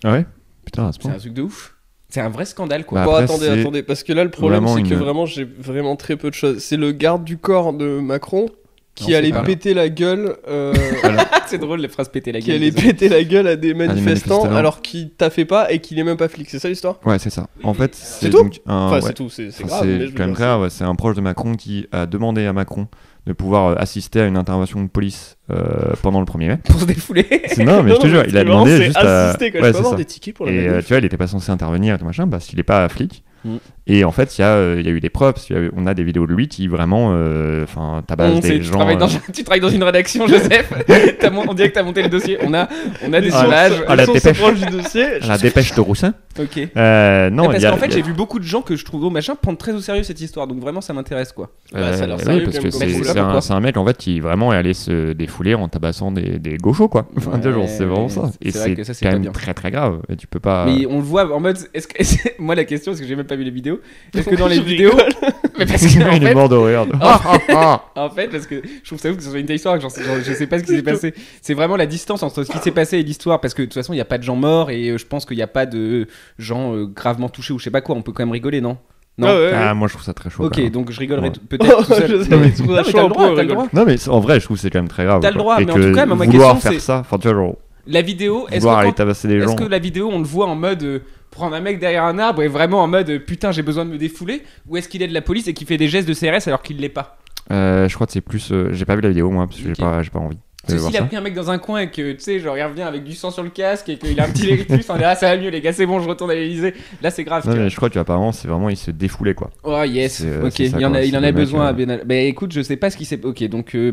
ah ouais. Putain, à ce C'est point. un truc de ouf. C'est un vrai scandale quoi. Bah, Bon, après, attendez, parce que là, le problème, vraiment c'est que une- vraiment, j'ai vraiment très peu de choses. C'est le garde du corps de Macron qui Non, c'est allait pas là. péter la gueule. C'est drôle les phrases péter la Qui gueule. allait désolé. péter la gueule à des manifestants manifestants. alors qu'il taffait pas et qu'il est même pas flic. C'est ça l'histoire? Ouais, c'est ça. En fait, c'est tout donc un. Enfin, ouais. c'est tout, c'est Enfin, grave. mais je c'est veux quand même dire, grave, ouais. C'est un proche de Macron qui a demandé à Macron de pouvoir assister à une intervention de police pendant le 1er mai. Pour se défouler. Non, mais je te jure, il a demandé c'est juste à. assister, quoi. Ouais, Je peux c'est avoir ça. des tickets pour la Et manif. tu vois, il était pas censé intervenir et tout machin parce qu'il est pas flic. Mm. Et en fait, il y a eu des preuves. On a des vidéos de lui qui vraiment tabasse des Tu gens. travailles dans une rédaction, Joseph. On dirait que t'as monté le dossier. On a des Ah, images. à la Ils sont dépêche. proches du dossier. La dépêche de Roussin. Ok. Non, parce il y a. qu'en fait, il y a- j'ai vu beaucoup de gens que je trouve au machin prendre très au sérieux cette histoire. Donc vraiment, ça m'intéresse quoi. Bah, ça a l'air oui, sérieux, parce quand que même, c'est comme projet. c'est un, Pourquoi c'est un mec en fait qui vraiment est allé se défouler en tabassant des gauchos quoi. Enfin, tu vois, genre, c'est vraiment ça. Et c'est vrai c'est que ça, c'est quand pas même bien. très très grave. Et tu peux pas. Mais on le voit en mode. Moi, la question, parce que j'ai même pas vu les vidéos. Est-ce que dans les Je vidéos. Mais parce que, Il en est fait, mort de rire. en fait, parce que je trouve ça ouf que ce soit une telle histoire, que je sais pas ce qui s'est passé. C'est vraiment la distance entre ce qui s'est passé et l'histoire, parce que de toute façon, il n'y a pas de gens morts et je pense qu'il n'y a pas de gens gravement touchés ou je sais pas quoi. On peut quand même rigoler, non? Non. Ah ouais, ouais. Ah, moi je trouve ça très chaud. Ok, quand même. donc je rigolerai Ouais. peut-être tout seul. Je sais, mais- mais tu trouves Non, ça mais chaud t'as un le droit, peu, t'as le rigole. droit. Non, mais en vrai, je trouve que c'est quand même très grave. T'as le quoi. droit, Et mais en que tout cas, ma vouloir question, faire c'est- ça, enfin, tu vois, genre, La vidéo, est-ce vouloir aller que, tabasser des est-ce gens. que la vidéo, on le voit en mode prendre un mec derrière un arbre et vraiment en mode putain, j'ai besoin de me défouler, ou est-ce qu'il est de la police et qu'il fait des gestes de CRS alors qu'il l'est pas? Je crois que c'est plus. J'ai pas vu la vidéo, moi, parce que Ok. j'ai pas envie. Parce que voir s'il a ça. pris un mec dans un coin et que tu sais, genre il revient avec du sang sur le casque et qu'il a un petit léritus, on dit ah ça va mieux les gars, c'est bon, je retourne à l'Elysée. Là c'est grave. Non, tu mais je crois qu'apparemment, c'est vraiment, il se défoulait quoi. vois. Oh yes, c'est, ok, c'est ça, il en quoi, a, il c'est en le a mec, besoin à Benalla. Bah écoute, je sais pas ce qui s'est. Ok, donc. J'ai Non,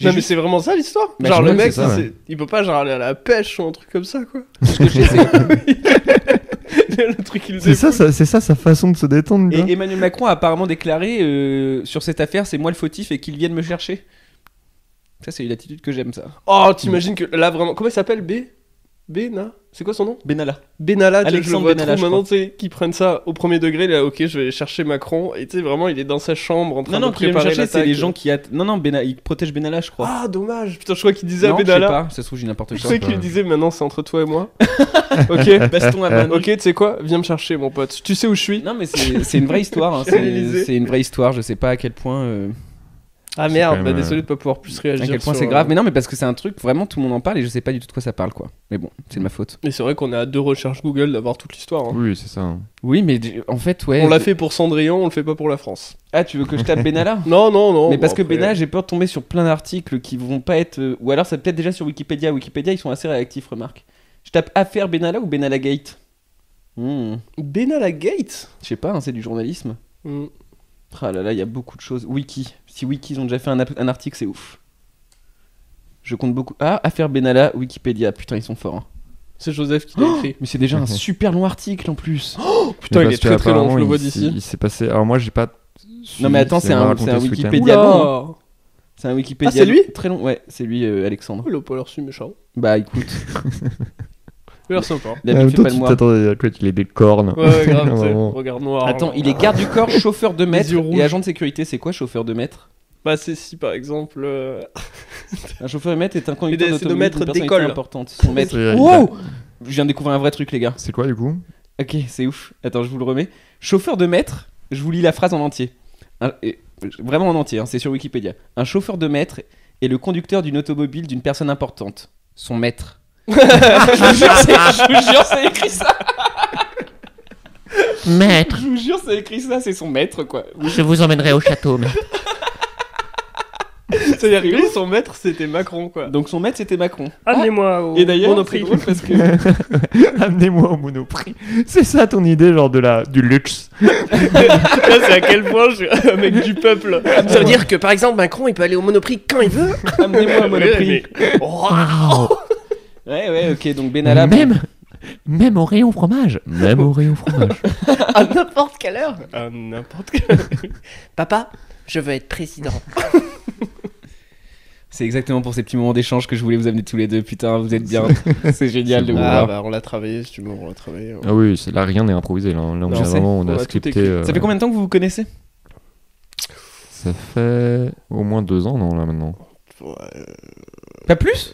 mais juste- c'est vraiment ça l'histoire. Bah, Genre je le crois que mec, c'est ça, ouais. il peut pas genre aller à la pêche ou un truc comme ça quoi. ce que je sais, Le truc il C'est ça, c'est ça sa façon de se détendre, Et là. Emmanuel Macron a apparemment déclaré sur cette affaire, c'est moi le fautif et qu'il vienne me chercher. Ça, c'est une attitude que j'aime, ça. Oh, t'imagines que là vraiment. Comment il s'appelle Bena? C'est quoi son nom? Benalla. Benalla, tu sais, je le Alexandre vois Benalla, trop je maintenant, tu sais, qui prennent ça au premier degré, là, ok, je vais chercher Macron, et tu sais, vraiment, il est dans sa chambre en train Non, de qui vient me préparer chercher, c'est l'attaque. les gens qui. Non, non, il protège Benalla, je crois. Ah, dommage, putain, je crois qu'il disait non, à je sais Benalla. pas, ça se trouve, j'ai n'importe Je quoi. sais qu'il lui disait, maintenant, c'est entre toi et moi. Ok, Baston à Manu. ok, tu sais quoi? Viens me chercher, mon pote. Tu sais où je suis? Non, mais c'est une vraie histoire. Hein. L'Élysée. C'est une vraie histoire. Je sais pas à quel point. Ah C'est merde, quand bah même, désolé de pas pouvoir plus réagir. À quel point sur, c'est grave. Mais non, mais parce que c'est un truc, vraiment, tout le monde en parle et je sais pas du tout de quoi ça parle, quoi. Mais bon, c'est de ma faute. Mais c'est vrai qu'on est à 2 recherches Google d'avoir toute l'histoire. Hein. Oui, c'est ça. hein. Oui, mais en fait, ouais. On l'a fait pour Cendrillon, on le fait pas pour la France. Ah, tu veux que je tape Benalla? Non, non, non. Mais parce bon, que après- Benalla, j'ai peur de tomber sur plein d'articles qui vont pas être. Ou alors, c'est peut-être déjà sur Wikipédia. Wikipédia, ils sont assez réactifs, remarque. Je tape affaire Benalla ou Benalla Gate? Benalla Gate. Je sais pas, hein, c'est du journalisme. Hmm. Ah là là, il y a beaucoup de choses. Wiki. Si Wiki, ils ont déjà fait un article, c'est ouf. Je compte beaucoup. Ah, affaire Benalla, Wikipédia. Putain, ils sont forts. Hein. C'est Joseph qui l'a écrit. Mais c'est déjà un super long article en plus. Putain, il Mais est parce très très long, qu'apparemment, je le vois il d'ici. s'est- Il s'est passé. Alors, moi, j'ai pas. Non, mais attends, suivi, c'est m'a un raconté ce week-end. Wikipédia. long. Oula. C'est un Wikipédia. Ah, c'est lui Très long. Ouais, c'est lui, Alexandre. Il a pas l'air si méchant. Bah écoute, Il a l'air sympa. la En même vie fait temps, pas le tu mois. t'attendais à quoi qu'il ait des cornes. Ouais, grave, tu sais. Vraiment. Regard noir. Attends, il est garde du corps, chauffeur de maître yeux rouges. et agent de sécurité. C'est quoi chauffeur de maître? Bah, c'est si par exemple. Un chauffeur de maître est un conducteur C'est de d'automobile maître d'une personnalité d'école. importante. Son maître. C'est- Wow, je viens de découvrir un vrai truc, les gars. C'est quoi, du coup? Ok, c'est ouf. Attends, je vous le remets. Chauffeur de maître, je vous lis la phrase en entier. Vraiment en entier, hein, c'est sur Wikipédia. Un chauffeur de maître est le conducteur d'une automobile d'une personne importante. Son maître. Je vous jure, c'est écrit ça. Maître, Je vous jure, c'est écrit ça, c'est son maître, quoi. je vous emmènerai au château, maître. C'est-à-dire que lui, son maître, c'était Macron, quoi. Donc son maître, c'était Macron. Amenez-moi au Et d'ailleurs, c'est Monoprix. drôle parce que... Amenez-moi au Monoprix. C'est ça ton idée, genre du luxe. Là, c'est à quel point je suis un mec du peuple. Ça veut dire que par exemple, Macron, il peut aller au Monoprix quand il veut. Amenez-moi à Monoprix. Waouh. Ouais, ouais, ok, donc Benalla... Même au rayon fromage. Même au rayon fromage. À n'importe quelle heure. À n'importe quelle heure. Papa, je veux être président. C'est exactement pour ces petits moments d'échange que je voulais vous amener tous les deux. Putain, vous êtes bien. C'est génial de vous Ah voir. bah on l'a travaillé, si tu veux, on l'a travaillé. Ah oui, là rien n'est improvisé. Là, on Je a sais. vraiment On a tout scripté. écrit. Ça fait combien de temps que vous vous connaissez? Ça fait au moins 2 ans, non, là maintenant. Pas plus?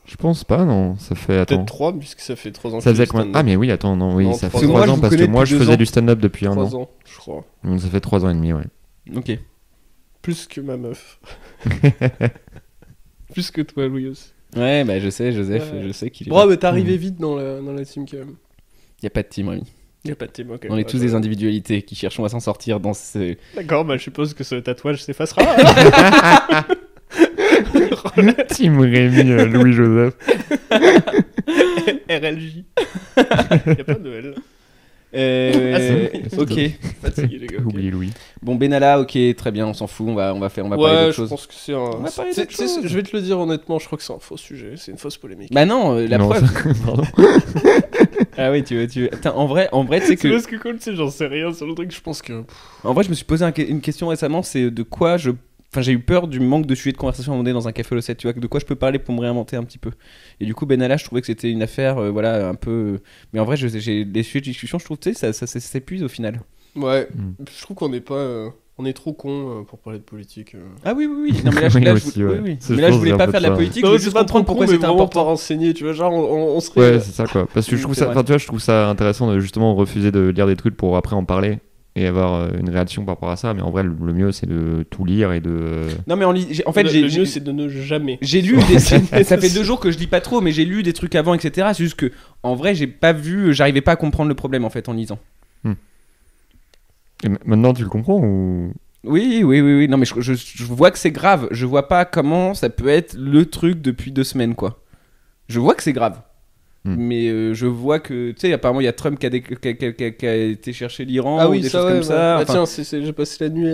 Je pense pas, non. Ça fait. Attends. Peut-être 3, puisque ça fait 3 ans Ça que faisait je combien stand-up. Ah, mais oui, attends, non, oui, Non, ça trois fait ans. 3 Moi, je ans vous parce que connais moi depuis je 2 faisais ans. du stand-up depuis 1 3 an. ans, je crois. Donc ça fait 3 ans et demi, ouais. Ok. Plus que ma meuf. Plus que toi, Louis aussi. Ouais, bah je sais, Joseph, Ouais. je sais qu'il est. Bon, mais t'es arrivé vite dans la team quand même. Y a pas de team, Rémi. Y'a pas de team, ok. On est tous des individualités qui cherchons à s'en sortir dans ce. D'accord, bah je suppose que ce tatouage s'effacera. Team Rémi, Louis-Joseph. RLJ. Y'a pas de L. Ok. Fatigué, les gars. ok. Oubliez Louis. Bon, Benalla, ok, très bien, on s'en fout, on va parler Ouais, d'autre je chose. pense que c'est un. On va parler c'est- d'autre c'est- chose. Je vais te le dire honnêtement, je crois que c'est un faux sujet, c'est une fausse polémique. Bah non, la Non, preuve. ça- Pardon. Ah oui, tu veux. Putain, en vrai, tu sais C'est que. parce que cool, tu sais, j'en sais rien sur le truc, je pense que. En vrai, je me suis posé une question récemment, c'est de quoi je. Enfin, j'ai eu peur du manque de sujet de conversation à un moment donné dans un café au 7, tu vois, de quoi je peux parler pour me réinventer un petit peu. Et du coup, Benalla, je trouvais que c'était une affaire, voilà, un peu. Mais en vrai, j'ai des sujets de discussion, je trouve, tu sais, ça s'épuise au final. Ouais, Mm. je trouve qu'on est pas. On est trop con pour parler de politique. Ah oui, oui, oui. Non, mais là, Oui, je aussi, ouais. oui, oui. C'est- Mais je là, je pense voulais que c'est pas un peu faire de la ça. politique, Non, je voulais c'est juste pas trop comprendre pourquoi con, mais c'était vraiment important. pas renseigné, tu vois, genre on serait. Ouais, c'est ça quoi. Parce que je trouve C'est ça, vrai. enfin tu vois, je trouve ça intéressant de justement refuser de lire des trucs pour après en parler et avoir une réaction par rapport à ça. Mais en vrai, le mieux, c'est de tout lire et de. Non, mais en fait, le mieux, c'est de ne jamais. j'ai lu des. Ça fait 2 jours que je lis pas trop, mais j'ai lu des trucs avant, etc. C'est juste que, en vrai, j'arrivais pas à comprendre le problème en fait en lisant. Et maintenant, tu le comprends ou. Oui. Non, mais je vois que c'est grave. Je vois pas comment ça peut être le truc depuis 2 semaines, quoi. Je vois que c'est grave. Mais je vois que, tu sais, apparemment, il y a Trump qui a été chercher l'Iran ou des choses comme ça. Ah, Enfin, tiens, j'ai passé la nuit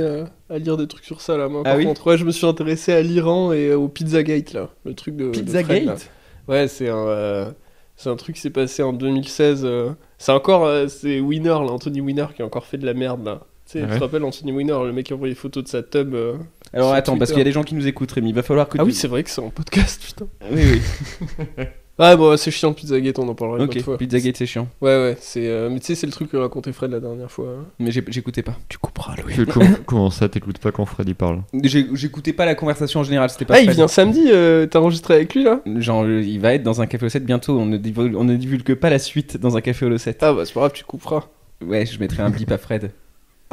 à lire des trucs sur ça, là. Moi, Ah par oui contre, ouais, je me suis intéressé à l'Iran et au Pizzagate, là. Le truc de Fred, là. Pizzagate. Ouais, c'est un truc qui s'est passé en 2016. C'est encore c'est Weiner, là, Anthony Weiner, qui a encore fait de la merde, là. Tu sais, Ah tu ouais. te rappelles Anthony Weiner, le mec qui a envoyé photo de sa tub. Alors sur attends, parce Twitter. qu'il y a des gens qui nous écoutent, Rémi. Il va falloir que Ah oui, c'est vrai que c'est en podcast, putain. Oui. Ah, bon, c'est chiant, Pizzagate, on en parlera une Ok, autre fois. Pizzagate, c'est chiant. Ouais, c'est. Mais tu sais, c'est le truc que racontait Fred la dernière fois. Hein. Mais j'écoutais pas. Tu couperas, Louis. Comment ça, t'écoutes pas quand Freddy parle? J'écoutais pas la conversation en général, c'était pas Ah, il Fred. vient samedi, t'as enregistré avec lui, là? Genre, il va être dans un café au 7 bientôt. On ne divulgue pas la suite dans un café au 7. Ah, bah, c'est pas grave, tu couperas. Ouais, je mettrai un bip à Fred.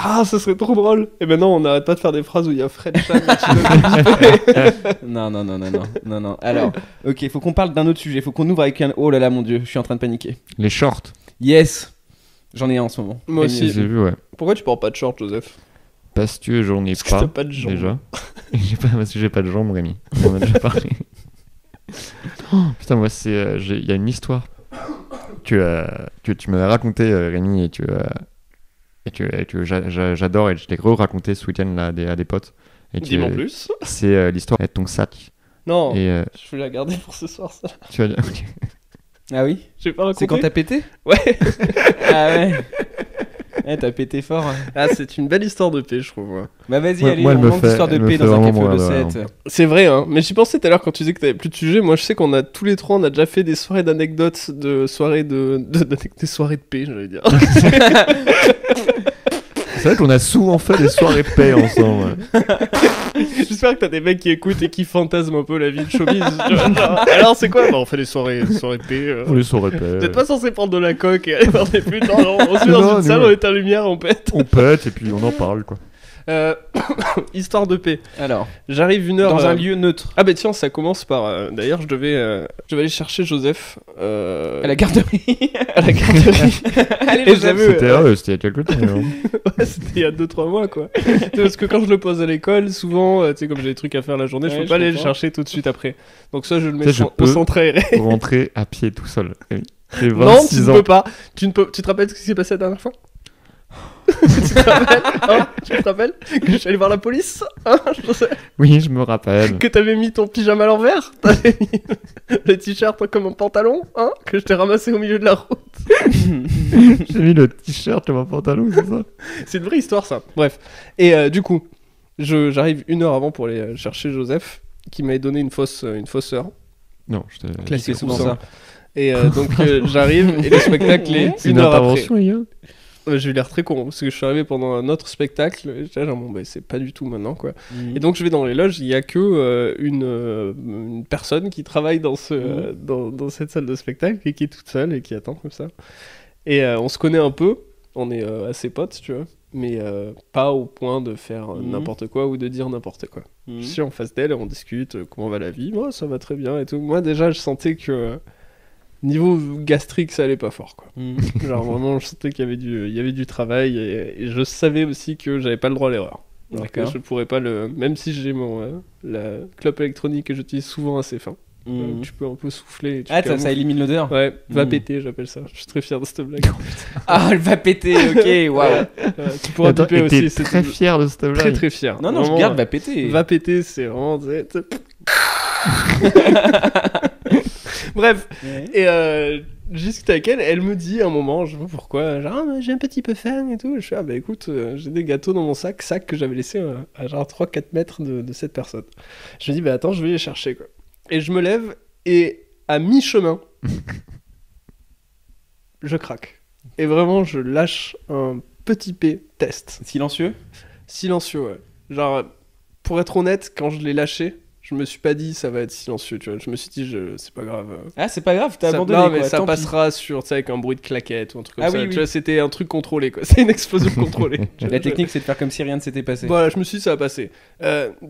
Ah, ça serait trop drôle. Et maintenant, on n'arrête pas de faire des phrases où il y a Fred Chan et tu le Non. Alors, ok, faut qu'on parle d'un autre sujet. Faut qu'on ouvre avec un. Oh là là, mon dieu, je suis en train de paniquer. Les shorts. Yes, j'en ai un en ce moment. Moi Rémi, aussi. J'ai vu, ouais. Pourquoi tu portes pas de short, Joseph? Parce que j'en ai Parce que t'as pas. pas de jambes. Déjà. Parce que j'ai pas de jambes, Rémi. On en a déjà parlé. Oh, putain, moi, il y a une histoire que tu m'avais racontée, Rémi, et que j'adore, et je l'ai re-raconté ce week-end là, à des potes. Et Dis-moi en plus. C'est l'histoire de ton sac. Non, Et je vais la garder pour ce soir, ça. tu vas dire. Ok. Ah oui. J'ai pas raconté. C'est quand t'as pété? Ouais. Ah ouais. Ouais, t'as pété fort. Hein. Ah, c'est une belle histoire de paix, je trouve. Ouais. Bah vas-y, Ouais, allez, moi, elle on me manque fait- d'histoire de elle me paix fait dans un vraiment café au mourir, 7. C'est vrai, hein. Mais j'y pensais tout à l'heure quand tu disais que t'avais plus de sujet. Moi, je sais qu'on a tous les trois, on a déjà fait des soirées d'anecdotes, des soirées de paix, j'allais dire. C'est vrai qu'on a souvent fait des soirées paix ensemble. J'espère que t'as des mecs qui écoutent et qui fantasment un peu la vie de showbiz. Tu vois, genre, alors, c'est quoi? Bah, on fait des soirées paix. On les soirées paix. Vous êtes pas censé prendre de la coke et aller voir des putes. Non, on se met Non, dans une nous, salle, ouais. on éteint la lumière, on pète. On pète et puis on en parle, quoi. Histoire de paix. Alors, J'arrive une heure. dans un lieu neutre. Ah bah tiens, ça commence par... D'ailleurs, je devais aller chercher Joseph À la garderie. à la garderie. Allez, Et Joseph. j'avais... C'était il y a quelques temps. hein. Ouais, c'était il y a 2-3 mois, quoi. C'est parce que quand je le pose à l'école, souvent, tu sais, comme j'ai des trucs à faire la journée, je Ouais, peux pas je aller le comprends. chercher tout de suite après. Donc ça, je le mets Ça, je au peux. centre aéré. Pour rentrer à pied tout seul. Rémi. J'ai Non, tu 26 ne ans. peux pas. Tu te rappelles ce qui s'est passé la dernière fois? Tu te rappelles, hein? Tu te rappelles que je suis allé voir la police, hein? Je sais Oui, je me rappelle. que t'avais mis ton pyjama à l'envers, t'avais mis le t-shirt comme un pantalon, hein? Que je t'ai ramassé au milieu de la route. J'ai mis le t-shirt sur mon pantalon, c'est ça? C'est une vraie histoire, ça. Bref. Et du coup, j'arrive 1 heure avant pour aller chercher Joseph, qui m'avait donné une fausse heure. Non, je t'ai. Classique, souvent coussin. ça. Et donc j'arrive et le spectacle est Une 1 heure après. intervention, il y a. J'ai eu l'air très con parce que je suis arrivé pendant un autre spectacle. Et j'étais là, genre, bon, bah, c'est pas du tout maintenant, quoi. Et donc je vais dans les loges, il y a que une personne qui travaille dans dans cette salle de spectacle et qui est toute seule et qui attend comme ça. Et on se connaît un peu, on est assez potes, tu vois, mais pas au point de faire n'importe quoi ou de dire n'importe quoi. Je suis en face d'elle, on discute, comment va la vie, moi ça va très bien et tout. Moi déjà je sentais que niveau gastrique ça allait pas fort, quoi. Genre vraiment je sentais qu'il y avait du travail et je savais aussi que j'avais pas le droit à l'erreur. Alors que D'accord. je pourrais pas même si j'ai la clope électronique que j'utilise souvent assez fin. Tu peux un peu souffler. Et tu Ah, camoufles. ça élimine l'odeur. Ouais, va Mm. péter, j'appelle ça. Je suis très fier de cette blague. Ah, elle va péter, ok, waouh. Tu pourras Attends, piper et t'es aussi. C'est très fier de cette très blague. très fier. Non, non, je Vraiment, garde, va péter. va péter, c'est vraiment. Bref, Ouais. et juste avec elle, elle me dit à un moment, je sais pas pourquoi, genre, ah, j'ai un petit peu faim et tout. Je fais, ah bah écoute, j'ai des gâteaux dans mon sac que j'avais laissé à genre 3-4 mètres de cette personne. Je me dis, bah attends, je vais les chercher, quoi. Et je me lève, et à mi-chemin, je craque. Et vraiment, je lâche un petit P test. Silencieux. Silencieux, ouais. Genre, pour être honnête, quand je l'ai lâché, Je me suis pas dit ça va être silencieux, tu vois. Je me suis dit c'est pas grave. Ah, c'est pas grave, t'as Ça- abandonné non, mais quoi. ça tant pis. passera sur, tu sais, avec un bruit de claquette ou un truc comme Ah ça. oui, Tu oui. vois, c'était un truc contrôlé, quoi. C'est une explosion contrôlée. Tu vois, La technique, c'est de faire comme si rien ne s'était passé. Voilà, je me suis dit ça va passer.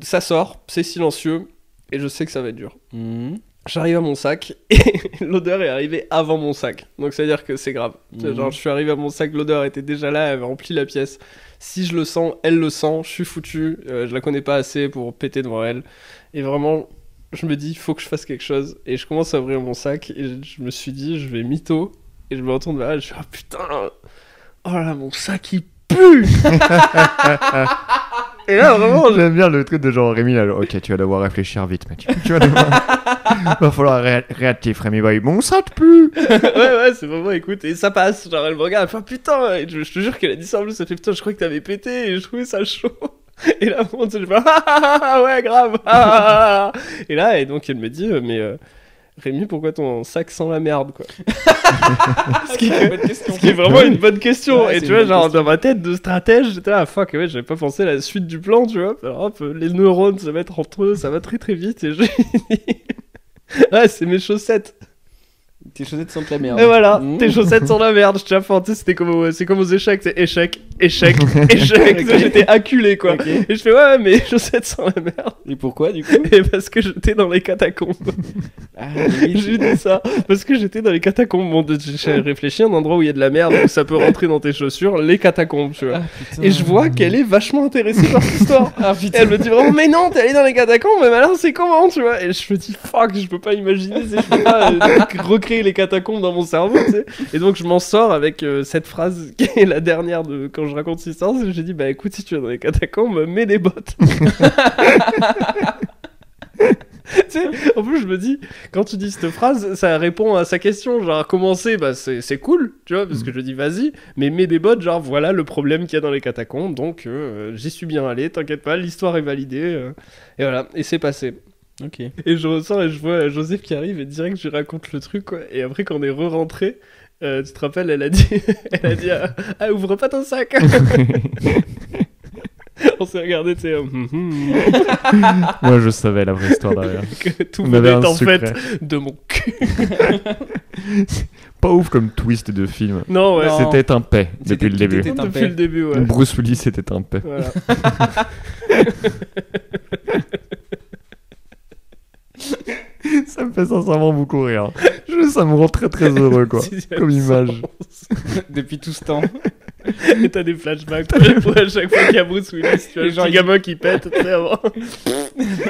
Ça sort, c'est silencieux, et je sais que ça va être dur. Mhm. J'arrive à mon sac, et l'odeur est arrivée avant mon sac. Donc ça veut dire que c'est grave. Tu sais, genre, je suis arrivé à mon sac, l'odeur était déjà là, elle avait rempli la pièce. Si je le sens, elle le sent, je suis foutu. Je la connais pas assez pour péter devant elle. Et vraiment, je me dis, il faut que je fasse quelque chose. Et je commence à ouvrir mon sac, et je me suis dit, je vais mytho. Et je me retourne vers elle, je suis, oh putain, oh là, mon sac il pue. Et là, vraiment, J'aime bien le truc de genre Rémi là, genre, ok, tu vas devoir réfléchir vite, mec. Tu vas devoir. Va falloir réactif, Rémi Boy. Bon, ça te pue. ouais, c'est vraiment, écoute, et ça passe. Genre, elle me regarde, elle fait, oh, putain, et je te jure qu'elle a dit ça en plus, elle fait, putain, je crois que t'avais pété, et je trouvais ça chaud. Et là, vraiment, tu sais, je fais, ouais, grave. Et là, et donc, elle me dit, Rémi, pourquoi ton sac sent la merde, quoi? Ce qui est vraiment une bonne question. Ouais, Et c'est tu vois, une bonne genre, question. dans ma tête de stratège, j'étais là, fuck, ouais, j'avais pas pensé à la suite du plan, tu vois. Alors, hop, les neurones se mettent entre eux, ça va très très vite, et j'ai dit, ouais, c'est mes chaussettes. Tes chaussettes sentent la merde. Et voilà, Mhm. tes chaussettes sont la merde. Je t'ai tu sais, c'est comme aux échecs, c'est échec, échec, échec. Ok. J'étais acculé, quoi. Ok. Et je fais, ouais, mes chaussettes sont la merde. Et pourquoi du coup? Et parce que j'étais dans les catacombes. Ah, oui, J'ai dit ça. Parce que j'étais dans les catacombes. Bon, j'ai réfléchi à un endroit où il y a de la merde, où ça peut rentrer dans tes chaussures, les catacombes, tu vois. Ah, putain. Et je vois qu'elle est vachement intéressée par cette histoire. Ah Et putain. elle me dit vraiment, mais non, t'es allé dans les catacombes, mais alors c'est comment, tu vois? Et je me dis, fuck, je peux pas imaginer, tu sais, je peux pas recréer les catacombes dans mon cerveau, tu sais. Et donc je m'en sors avec cette phrase qui est la dernière de quand je raconte cette histoire. J'ai dit, bah écoute, si tu vas dans les catacombes, mets des bottes. Tu sais, en plus je me dis, quand tu dis cette phrase, ça répond à sa question, genre commencer, bah c'est cool, tu vois, parce que je dis vas-y, mais mets des bottes, genre voilà le problème qu'il y a dans les catacombes, donc j'y suis bien allé, t'inquiète pas, l'histoire est validée, et voilà, et c'est passé. Ok. Et je ressors et je vois Joseph qui arrive et direct je lui raconte le truc, quoi, et après quand on est re-rentré, tu te rappelles, elle a dit, ah, ouvre pas ton sac. On s'est regardé, tu sais, Moi, je savais la vraie histoire derrière. que tout On avait venait un en secret. fait de mon cul. Pas ouf comme twist de film. Non, ouais. Non. C'était un paix C'était depuis le qui début. t'était un Depuis paix. le début, ouais. Bruce Willis, c'était un paix. Voilà. Ça me fait sincèrement beaucoup rire. Ça me rend très très heureux, quoi. Sixième Comme image. sens. Depuis tout ce temps. Et t'as des flashbacks pour à chaque fois qu'il y a Bruce Willis, tu vois, Les le gens, petit ils- gamin qui pète, tu sais, avant.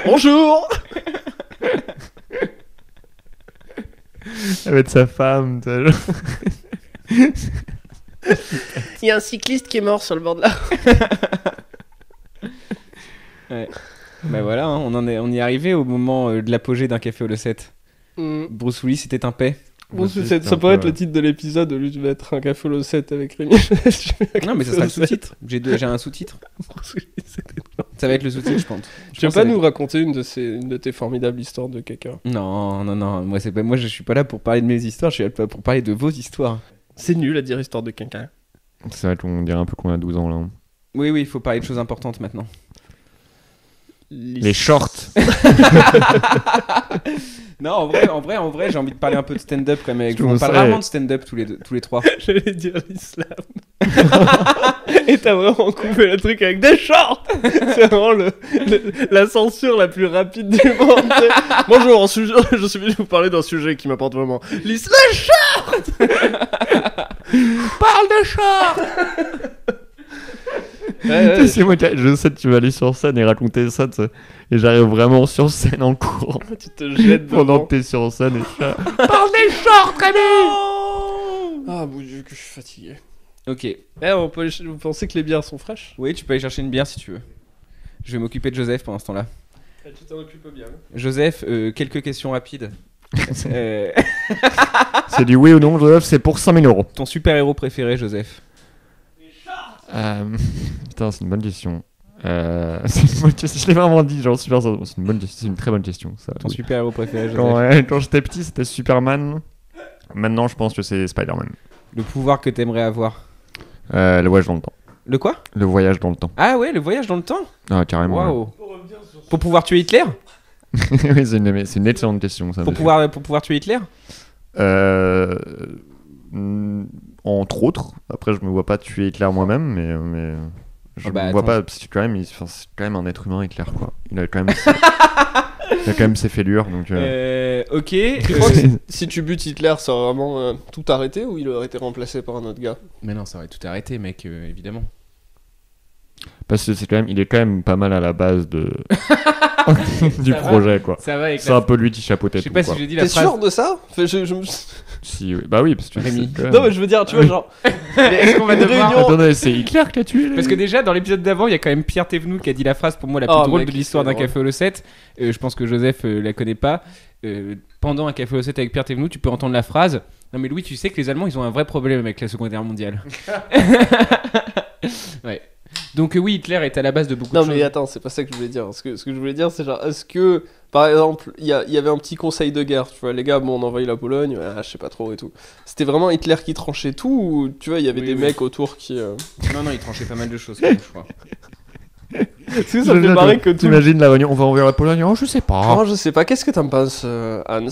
Bonjour. Avec sa femme, tu sais, genre. Il y a un cycliste qui est mort sur le bord de la rue. Bah voilà, hein, on y est arrivé au moment de l'apogée d'un café au Le 7. Mm. Bruce Willis était un paix. Bon, Bruce Willis, ça c'était un pourrait peu, être le titre de l'épisode, au lieu de mettre un café au 7 avec Rémi. Non, mais ça sera le sous-titre. J'ai un sous-titre. Bruce Willis, c'était- Ça va être le sous-titre, je pense. Tu veux pas nous raconter une de tes formidables histoires de caca? Non, non, non. Moi, je suis pas là pour parler de mes histoires. Je suis là pour parler de vos histoires. C'est nul à dire histoire de caca. C'est vrai qu'on dirait un peu qu'on a 12 ans là. Oui, oui, il faut parler de choses importantes maintenant. Les shorts. Non, en vrai, j'ai envie de parler un peu de stand-up quand même. Avec Je vous. On me parle serais- rarement de stand-up tous les trois. J'allais dire l'islam. Et t'as vraiment coupé le truc avec des shorts. C'est vraiment la censure la plus rapide du monde. tu sais. Bonjour, je suis venu vous parler d'un sujet qui m'apporte vraiment. L'islam. Parle de short. Ouais, C'est moi, je sais que tu vas aller sur scène et raconter ça, tu sais. Et j'arrive vraiment sur scène en courant. tu te jettes Pendant dedans. que t'es sur scène et ça. Parle des shorts, Rémi. Ah, mon dieu, que je suis fatigué. Ok. Vous pensez que les bières sont fraîches? Oui, tu peux aller chercher une bière si tu veux. Je vais m'occuper de Joseph pendant ce temps-là. Tu t'en occupes bien. Joseph, quelques questions rapides. C'est du oui ou non, Joseph, c'est pour 5 000 €. Ton super-héros préféré, Joseph? Putain, c'est une bonne question. C'est une bonne question. Je l'ai vraiment dit, genre super. C'est une très bonne question. Ça. Ton super-héros préféré, Joseph? Quand j'étais petit, c'était Superman. Maintenant, je pense que c'est Spider-Man. Le pouvoir que t'aimerais avoir? Le voyage dans le temps. Le quoi? Le voyage dans le temps. Ah ouais, le voyage dans le temps? Ah, carrément. ouais. Waouh. Pour pouvoir tuer Hitler? Oui, c'est une excellente question. Ça, Pour pouvoir tuer Hitler? Entre autres. Après, je me vois pas tuer Hitler moi-même, mais je Oh bah, me vois attends. pas. Parce que quand même, c'est quand même un être humain, Hitler, quoi. Il a quand même, il a quand même ses fêlures, donc. Ok. Tu crois que si tu butes Hitler, ça aurait vraiment tout arrêté ou il aurait été remplacé par un autre gars? Mais non, ça aurait tout arrêté, mec, évidemment. Parce que il est quand même pas mal à la base du Ça va. projet, quoi. Ça va avec C'est un peu lui qui chapeautait Je sais tout, pas quoi. si j'ai dit la T'es phrase. sûr de ça? Enfin, Si, oui. Bah oui, parce que Rémi. c'est quand même- Non, mais je veux dire, tu vois, genre. Est-ce qu'on va Une devoir- réunion- Attendez, c'est Hitler qui l'a tué là Parce que déjà, dans l'épisode d'avant, il y a quand même Pierre Thévenoud qui a dit la phrase pour moi la plus Oh, drôle mec, de l'histoire d'un c'est café au Losset. Je pense que Joseph la connaît pas. Pendant un café au Losset avec Pierre Thévenoud, tu peux entendre la phrase: non mais Louis, tu sais que les Allemands, ils ont un vrai problème avec la Seconde Guerre mondiale. Ouais. Donc oui, Hitler est à la base de beaucoup Non de mais choses. attends, c'est pas ça que je voulais dire. Ce que je voulais dire, c'est genre, est-ce que, par exemple, il y avait un petit conseil de guerre, tu vois, les gars, bon, on envahit la Pologne, je sais pas trop et tout. C'était vraiment Hitler qui tranchait tout ou, tu vois, il y avait Oui, des oui. mecs autour qui... Non, il tranchait pas mal de choses, quand même, je crois. Est-ce que ça me fait marrer que tout... T'imagines la réunion, on va envers la Pologne? Oh, je sais pas. Oh, je sais pas, qu'est-ce que t'en penses, Hans?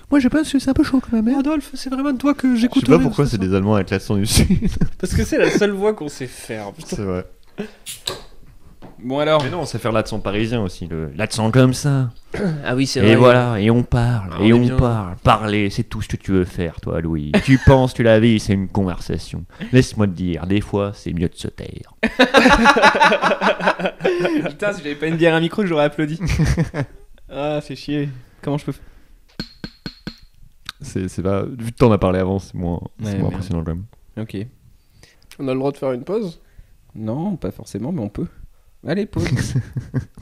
Moi, je pense que c'est un peu chaud quand même. Adolphe, c'est vraiment de toi que Je sais pas pourquoi c'est des Allemands avec l'accent du Sud. Parce que c'est la seule voix qu'on sait faire, putain. C'est vrai. Bon alors, Mais non, on sait faire l'accent parisien aussi. L'accent comme ça. Ah oui, c'est Et voilà, et on parle, Ah, et on est on bien. parle. Parler, c'est tout ce que tu veux faire, toi, Louis. Tu penses que la vie, c'est une conversation. Laisse-moi te dire, des fois, c'est mieux de se taire. putain, si j'avais pas une bière à un micro, j'aurais applaudi. Ah, fait chier. Comment je peux faire? C'est pas. Vu que t'en as parlé avant, c'est moins Ouais, moins merde. impressionnant quand même. Ok. On a le droit de faire une pause? Non, pas forcément, mais on peut. Allez, pause.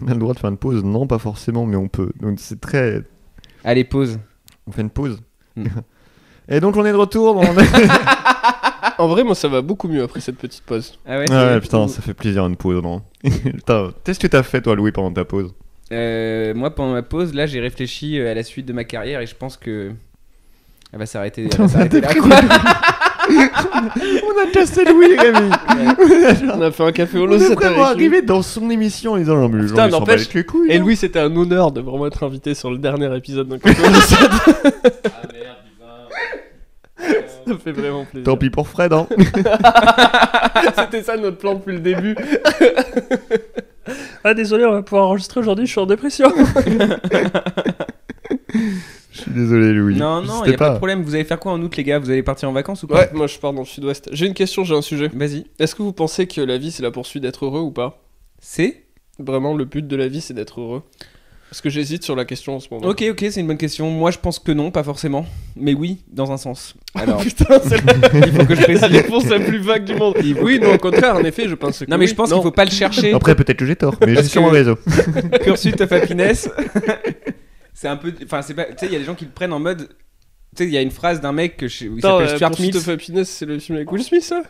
On a le droit de faire une pause? Non, pas forcément, mais on peut. Donc c'est très. Allez, pause. On fait une pause. Mm. Et donc on est de retour dans. En vrai, moi, ça va beaucoup mieux après cette petite pause. Ah ouais, Ouais, putain, ça fait plaisir une pause, non? Putain, qu'est-ce que t'as fait toi, Louis, pendant ta pause? Moi, pendant ma pause, là, j'ai réfléchi à la suite de ma carrière et je pense que elle va s'arrêter. Elle va s'arrêter là, quoi. On a cassé Louis, Rémi. On a fait un café au On lot, est c'était vraiment avec lui. arrivé dans son émission en disant non, mais les gens, Putain, ils s'en n'empêche- battent les couilles. Et hein. Louis, c'était un honneur de vraiment être invité sur le dernier épisode d'un café au lot. Ça me fait vraiment plaisir. Tant pis pour Fred, hein. C'était ça notre plan depuis le début. Ah désolé, on va pouvoir enregistrer aujourd'hui, je suis en dépression. Je suis désolé, Louis. Non, il C'était y a pas de problème. Vous allez faire quoi en août, les gars? Vous allez partir en vacances ou pas? Ouais, moi je pars dans le sud-ouest. J'ai une question, j'ai un sujet. Vas-y. Est-ce que vous pensez que la vie c'est la poursuite d'être heureux ou pas? C'est Vraiment, le but de la vie c'est d'être heureux? Parce que j'hésite sur la question en ce moment. Ok, c'est une bonne question. Moi, je pense que non, pas forcément. Mais oui, dans un sens. Alors, Putain, c'est il faut que je la précise. réponse la plus vague du monde. Oui, non, au contraire, en effet, je pense que. Non, mais oui. je pense Non. qu'il faut pas le chercher. Après, peut-être que j'ai tort, mais je Parce suis sur mon que- réseau. Pursuit of happiness. C'est un peu. Enfin, c'est pas. Tu sais, il y a des gens qui le prennent en mode. Tu sais, il y a une phrase d'un mec que il Attends, s'appelle Stuart Pursuit Mills. of Happiness, c'est le film avec Will Smith, ça?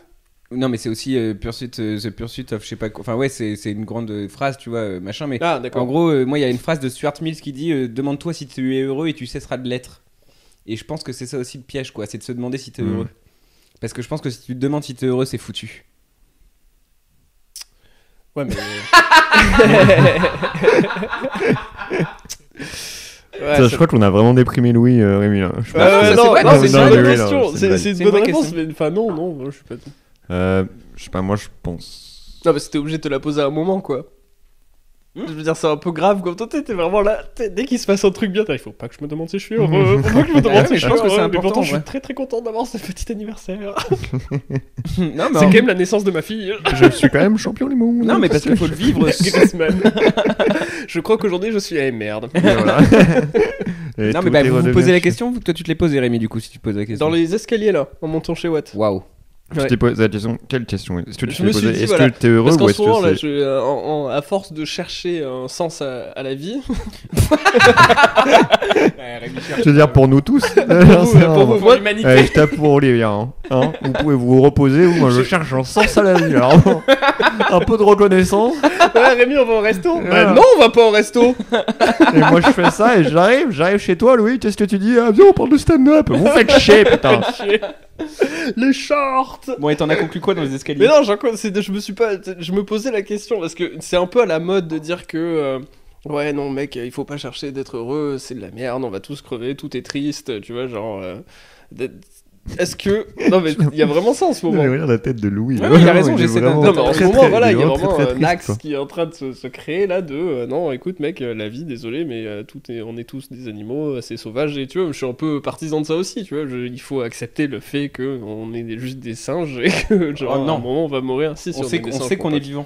Non, mais c'est aussi Pursuit, The Pursuit of je sais pas quoi. Enfin, ouais, c'est une grande phrase, tu vois, machin. Mais Ah, en d'accord. gros, moi, il y a une phrase de Stuart Mills qui dit demande-toi si tu es heureux et tu cesseras de l'être. Et je pense que c'est ça aussi le piège, quoi. C'est de se demander si tu es Mm. heureux. Parce que je pense que si tu te demandes si tu es heureux, c'est foutu. Ouais, mais. Ouais, Ça, je crois qu'on a vraiment déprimé Louis, Rémi. Là. Je pense non, que- ça, non, c'est vrai, non, non, c'est c'est une une bonne vraie question. question. C'est C'est une une bonne vraie réponse, question. mais enfin, non, je suis pas. Je sais pas, moi je pense. Non, mais c'était obligé de te la poser à un moment, quoi. Je veux dire, c'est un peu grave, comme toi, t'es vraiment là. Dès qu'il se passe un truc bien, il faut pas que je me demande si je suis heureux. Faut pas que je me demande Ouais, si mais je je suis pense que c'est heureux. Mais important, pourtant, je suis ouais. très très content d'avoir ce petit anniversaire. non, C'est mais quand même la naissance de ma fille. Je suis quand même champion du monde. Non, mais parce qu'il faut le vivre. Griezmann. Je crois qu'aujourd'hui, je suis. Eh merde. Et voilà. Et Non, tout mais bah, est vous redevenu- posez la question. Toi, tu te l'es posée, Rémi, du coup, si tu poses la question. Dans les escaliers, là, en montant chez Watt. Waouh. Je t'ai posé la question. Quelle question? Est-ce que tu Je t'es me suis posé? dit, Est-ce voilà. que t'es heureux Parce qu'en ou ce est-ce moment, là, que c'est. à force de chercher un sens à la vie. Je veux dire, pour nous tous. pour vous, moi, l'humanité. Allez, je tape pour Olivier. Hein. Vous pouvez vous reposer ou moi je cherche un sens à la vie. Alors, un peu de reconnaissance. Ouais, Rémi, on va au resto. Ouais. Bah non, on va pas au resto. Et moi je fais ça et j'arrive chez toi, Louis. Qu'est-ce que tu dis? Ah, viens, on parle de stand-up. Vous faites chier, putain. Les shorts. Bon, et t'en as conclu quoi dans les escaliers? Mais non, je me posais la question parce que c'est un peu à la mode de dire que Ouais, non, mec, il faut pas chercher d'être heureux, c'est de la merde, on va tous crever, tout est triste, tu vois, genre. Est-ce que. Non, mais il y a vraiment ça en ce moment. Regarde la tête de Louis. Ouais, il a raison, j'essaie Non, mais en ce moment, voilà, il y a très, vraiment très un triste, axe quoi. qui est en train de se créer là de non, écoute, mec, la vie, désolé, mais on est tous des animaux assez sauvages et tu vois, je suis un peu partisan de ça aussi, tu vois, il faut accepter le fait qu'on est juste des singes et que, genre, Oh, non. à un moment, on va mourir. Si, On sait qu'on est vivant.